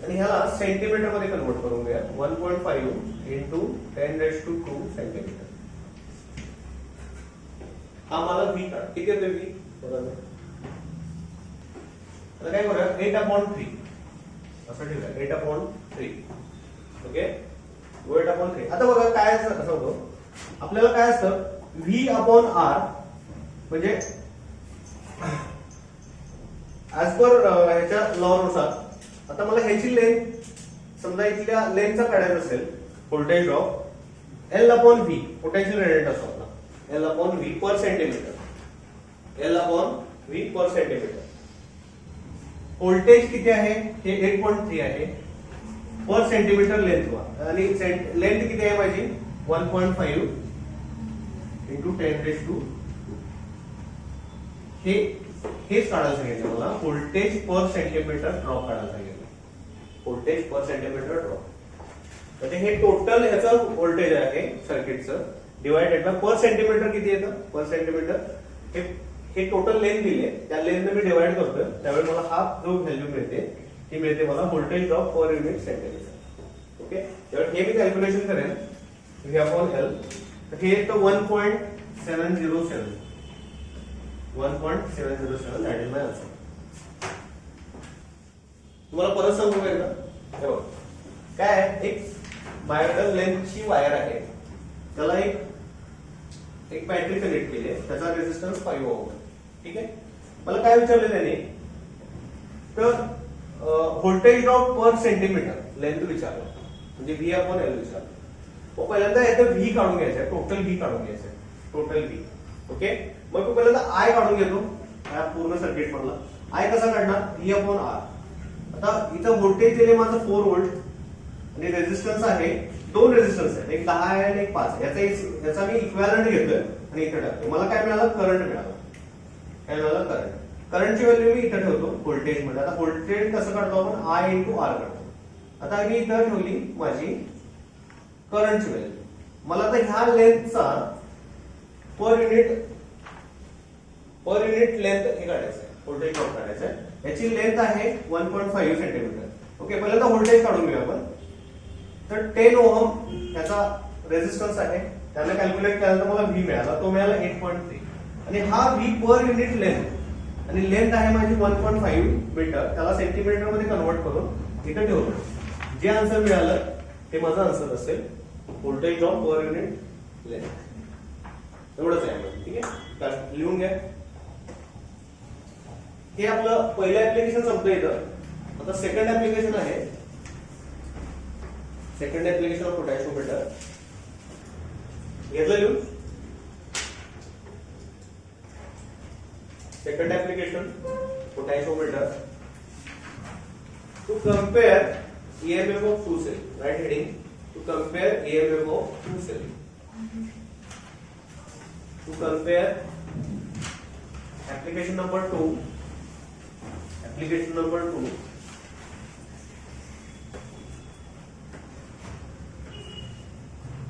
Speaker 1: आणि ह्याला सेंटीमीटर मध्ये कन्वर्ट करून घ्या. 1.5 इंटू 10⁻²⁵ सेंटीमीटर. हा मला V काढ, किती येते V बघा. आता काय करूया, 8/3 असं ठेवूया, 8/3. ओके, 8/3. आता बघा काय असं होतं, आपल्याला काय असतं V/R म्हणजे ऍज पर ह्याच्या लॉनुसार. आता मला ह्याची लेंथ, समजा इथल्या लेंथचा काढायचा असेल voltage drop, L/V potential gradient असतो आपला, L/V पर सेंटीमीटर, L/V पर सेंटीमीटर. व्होल्टेज किती आहे, हे 8.3 आहे पर सेंटीमीटर लेंथ वर, आणि लेंथ किती आहे माझी 1.5 इंटू 10⁻². हेच काढायला सांगितलं मला, व्होल्टेज पर सेंटीमीटर ड्रॉप काढायला सांगितलं. व्होल्टेज पर सेंटीमीटर ड्रॉप म्हणजे हे टोटल ह्याचं व्होल्टेज आहे सर्किटचं, डिवायडेड बाय पर सेंटीमीटर किती येतं, पर सेंटीमीटर हे टोटल लेंथ दिले, त्या लेंथ मी डिवाइड करतोय, त्यावेळी मला हा जो व्हॅल्यू मिळते ती मिळते मला voltage drop per unit centimetre. Okay, त्यावेळी हे मी कॅल्क्युलेशन करेन V/L, हे येतं 1.707. 1.707 दॅट इज माय आन्सर. तुम्हाला परत सांगू का एकदा, काय आहे, एक माझ्याकडे लेंथची वायर आहे, त्याला एक बॅटरी कनेक्ट केली आहे, त्याचा रेजिस्टन्स 5 ओहम. ठीक आहे, मला काय विचारलं त्याने, तर voltage drop per centimetre length विचारलं, म्हणजे V/L विचारलं. पहिल्यांदा याचं V काढून घ्यायचं, टोटल V काढून घ्यायचं, टोटल V. ओके, मग तो पहिल्यांदा I काढून घेतो या पूर्ण सर्किट मधला. I कसा काढणार, V/R. आता इथं व्होल्टेज दिले माझं 4 व्होल्ट आणि रेजिस्टन्स आहे, 2 रेजिस्टन्स आहेत, एक 10 आहे आणि एक 5. याचा मी इक्विव्हॅलंट घेतोय आणि इथे टाकतो. मला काय मिळालं, करंट मिळालं. काय मिळालं, करंट. करंटची व्हॅल्यू मी इथे ठेवतो व्होल्टेज मध्ये. आता व्होल्टेज कसं काढतो आपण, I इंटू R काढतो. आता मी इथं ठेवली माझी करंटची व्हॅल्यू. मला आता ह्या लेंथचा पर युनिट लेंथ हे काढायचं आहे, व्होल्टेज ड्रॉप काढायचं आहे. याची लेंथ आहे 1.5 सेंटीमीटर. ओके, पहिल्यांदा व्होल्टेज काढून घेऊ आपण. तर 10 ओहम ह्याचा रेजिस्टन्स आहे, त्याला कॅल्क्युलेट केल्यानंतर मला V मिळाला, तो मिळाला 8.3. आणि हा V पर युनिट लेंथ, आणि लेंथ आहे माझी 1.5 मीटर, त्याला सेंटीमीटर मध्ये कन्वर्ट करून इथे ठेवतो. जे आन्सर मिळालं ते माझं आन्सर असेल, voltage drop per unit length. एवढंच आहे. ठीक आहे, लिहून घ्या. हे आपलं पहिलं ऍप्लिकेशन संपलं इथं. आता सेकंड ऍप्लिकेशन आहे, सेकंड ऍप्लिकेशन ऑफ पोटॅशियोमीटर. घेतलं लिहून. Second application potentiometer to compare EMF of two cell. Right heading, to compare EMF of two cell. To compare application number 2. Application number 2.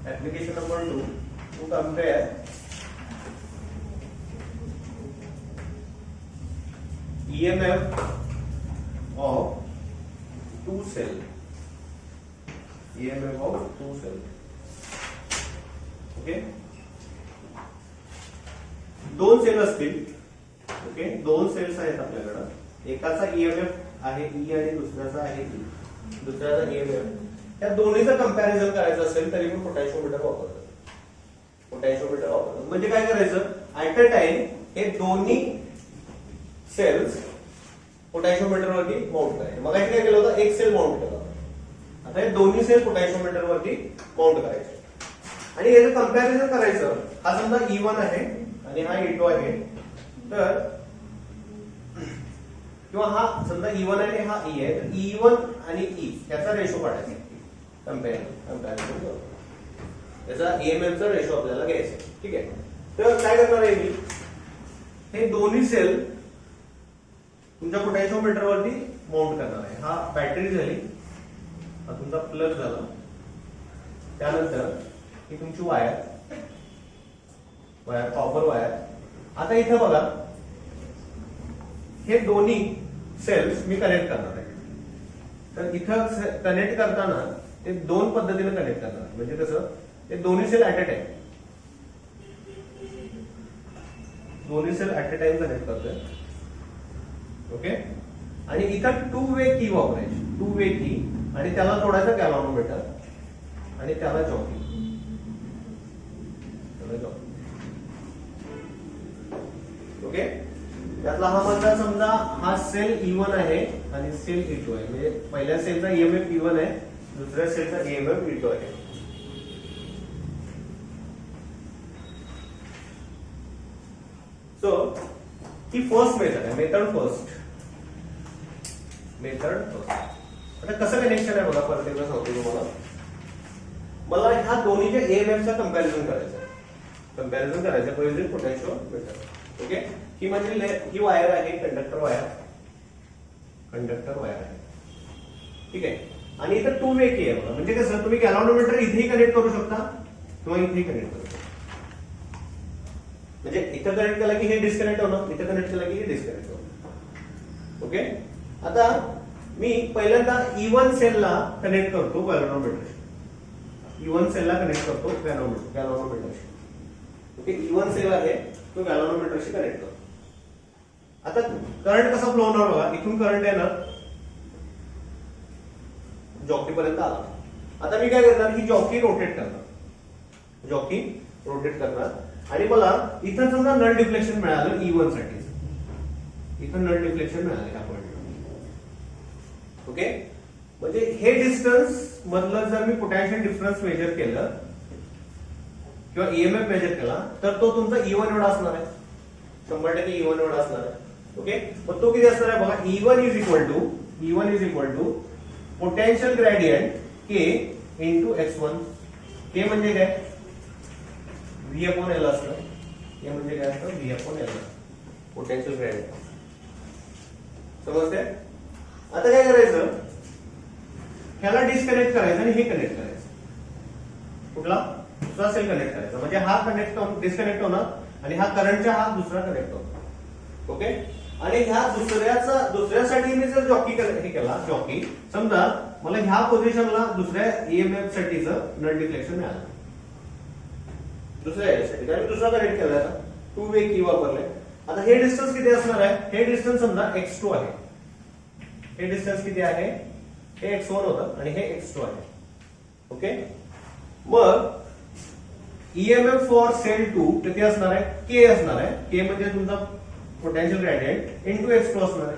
Speaker 1: Application number 2. To compare EMF of two cell. EMF of two cell. Okay, 2 cell असतील. ओके, 2 सेल्स आहेत आपल्याकडे. एकाचा EMF आहे E आणि दुसऱ्याचा आहे E. दुसऱ्याचा EMF या दोन्हीचं कंपॅरिझन करायचं असेल तरी पण पोटॅशिओमीटर वापरतात. पोटॅशिओमीटर वापरतात म्हणजे काय करायचं, ऍट अ टाइम हे दोन्ही सेल्स पोटॅशिओमीटर वरती माउंट करायचे. मग काय केलं होतं, एक सेल माउंट केला, आता हे दोन्ही सेल पोटॅशिओमीटर वरती माउंट करायचे आणि याचं कंपॅरिझन करायचं. हा समजा E1 आहे आणि हा E2 आहे, तर किंवा हा समजा E1 आणि हा E आहे, तर E1 आणि E याचा रेशो काढायचा. कंपॅरिझन करू त्याचा EMF चा रेशो आपल्याला घ्यायचा. ठीक आहे, तर काय करणार आहे मी, हे दोन्ही सेल तुमच्या पोटॅशिओमीटर वरती माउंट करणार आहे. हा बॅटरी झाली, हा तुमचा प्लग झाला, त्यानंतर ही तुमची वायर कॉपर वायर. आता इथं बघा, हे दोन्ही सेल्स मी कनेक्ट करणार आहे. तर इथं कनेक्ट करताना ते दोन पद्धतीने कनेक्ट करणार. म्हणजे कसं, ते दोन्ही cell at a time connect करतोय. ओके, आणि इथं टू वे की वापरायची, टू वे की, आणि त्याला जोडायचं गॅल्व्हनोमीटर आणि त्याला जॉकी. ओके, त्यातला हा माझा समजा हा सेल E1 आहे आणि सेल E2 आहे. म्हणजे पहिल्या सेलचा EMF E1 आहे, दुसऱ्या सेलचा EMF E2 आहे. सो ही फर्स्ट मेथड आहे, मेथड फर्स्ट. आता कसं कनेक्शन आहे बघा, परत एकदा सांगतो तुम्हाला. मला ह्या दोन्हीच्या EMF चा कंपॅरिझन करायचं पहिले पोटॅशिओमीटर. ओके, ही म्हणजे ही वायर आहे, कंडक्टर वायर आहे. ठीक आहे, आणि इथं टू वे की आहे बघा. म्हणजे कसं, तुम्ही गॅल्व्हनोमीटर इथेही कनेक्ट करू शकता किंवा इथेही कनेक्ट करू शकता. म्हणजे इथं कनेक्ट केला की हे डिस्कनेक्ट होणार, इथं कनेक्ट केला की हे डिस्कनेक्ट होणार. ओके, आता मी पहिल्यांदा E1 सेलला कनेक्ट करतो गॅल्व्हनोमीटर. E1 सेलला कनेक्ट करतो गॅल्व्हनोमीटरशी. ओके, E1 सेल आहे तो गॅल्व्हनोमीटरशी कनेक्ट करतो. आता करंट कसा फ्लो होणार बघा, इथून करंट येणार, जॉकी पर्यंत आला. आता मी काय करणार, ही जॉकी रोटेट करणार आणि मला इथं समजा नल डिफ्लेक्शन मिळालं E1 साठी. इथं नल डिफ्लेक्शन मिळालं या पॉइंटला. ओके, म्हणजे हे डिस्टन्स मधलं जर मी पोटॅन्शियल डिफरन्स मेजर केलं किंवा EMF मेजर केला तर तो तुमचा E1 एवढा असणार आहे, 100% E1 एवढा असणार आहे. ओके, मग तो किती असणार आहे बघा, E1 is equal to potential gradient K into x1. K म्हणजे काय, V/L असतं. K म्हणजे काय असतं, V/L, पोटेन्शियल ग्रेडियंट. समजते? आता काय करायचं, ह्याला डिस्कनेक्ट करायचं आणि हे कनेक्ट करायचं. कुठला, दुसरा सेल कनेक्ट करायचा. म्हणजे हा डिस्कनेक्ट होणार आणि हा करंटच्या हा दुसरा कनेक्ट होणार. ओके, आणि ह्या दुसऱ्यासाठी मी जर जॉकी हे केला, जॉकी समजा मला ह्या पोझिशनला दुसऱ्या EMF साठीचं नल डिफ्लेक्शन मिळालं, दुसऱ्या यासाठी कारण दुसरा कनेक्ट केला, टू वे की वापरले. आता हे डिस्टन्स किती असणार आहे, हे डिस्टन्स समजा x2 आहे. हे डिस्टन्स किती आहे, हे x1 होतं आणि हे x2 आहे. ओके, मग EMF फॉर सेल 2 किती असणार आहे, K असणार आहे. K म्हणजे तुमचा पोटेन्शियल ग्रेडियंट इंटू x2 असणार आहे,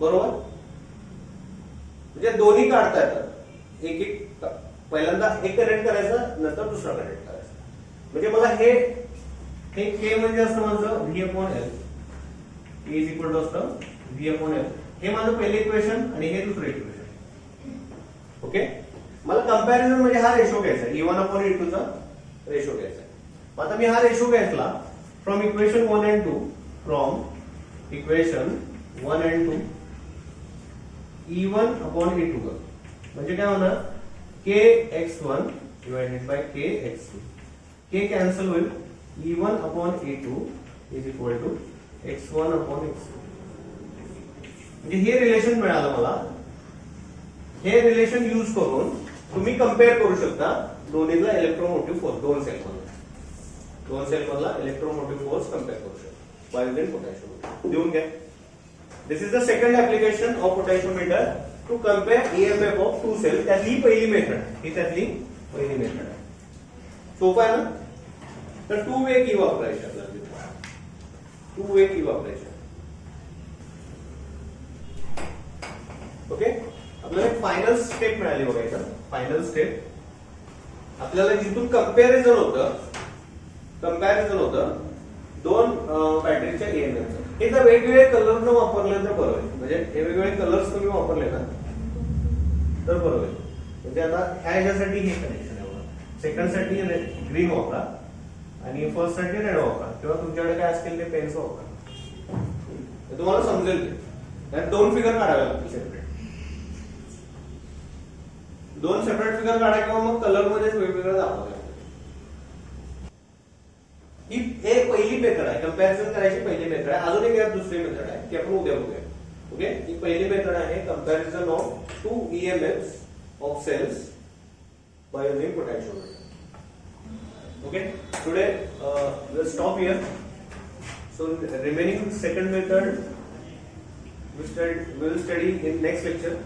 Speaker 1: बरोबर. म्हणजे दोन्ही काढता येतात, एक पहिल्यांदा एक कनेक्ट करायचं, नंतर दुसरा कनेक्ट करायचा. म्हणजे मला हे K म्हणजे असतं माझं V/L, K is equal to असतं V/L. हे माझं पहिले इक्वेशन आणि हे दुसरं इक्वेशन. ओके, मला कंपॅरिझन म्हणजे हा रेशो घ्यायचा, E1/E2 चा रेशो घ्यायचा. आता मी हा रेशो घेतला फ्रॉम इक्वेशन 1 and 2, E1/E2 म्हणजे काय होणार, kx1 divided by kx2. K cancel होईल, E1/E2 is equal to x1/x2. म्हणजे हे रिलेशन मिळालं मला. हे रिलेशन यूज करून तुम्ही कम्पेअर करू शकता दोन्हीला इलेक्ट्रोमोटिव्ह फोर्स, दोन सेल मधला इलेक्ट्रोमोटिव्ह फोर्स कम्पेअर करू शकता बाय युजिंग पोटॅशिओमीटर. देऊन घ्या. This is the second application of potentiometer to compare EMF of two cell. त्यातली पहिली मेथड, ही त्यातली पहिली मेथड आहे. सोपं आहे ना. तर टू वे की वापरायची आपल्याला, टू वे की वापरायची. ओके, आपल्याला एक फायनल स्टेप मिळाली बघा इथं. फायनल स्टेप आपल्याला जिथून कंपॅरिझन होतं दोन बॅटरीच्या ईएमएफचं. हे जर वेगवेगळे कलर न वापरले तर बरं होईल. म्हणजे हे वेगवेगळे कलर्स तुम्ही वापरले ना तर बरं होईल. म्हणजे आता ह्याच्यासाठी हे कनेक्शन आहे बघा. सेकंड साठी ग्रीन वापरा आणि फर्स्ट साठी रेड वापरा, किंवा तुमच्याकडे काय असतील ते पेन्स वापरा. तुम्हाला समजेल ते. त्यात दोन फिगर काढावे लागतील सेपरेट. दोन सेपरेट फिगर काढा किंवा मग कलर मध्येच वेगवेगळं दाखवा. ही एक पहिली मेथड आहे, कंपॅरिझन करायची पहिली मेथड आहे. अजून एक यात दुसरी मेथड आहे ती आपण उद्या बघूया. ओके, ही पहिली मेथड आहे comparison of two EMF of cells by using potentiometer. Okay, today we'll stop here. So remaining second method we'll study in next lecture.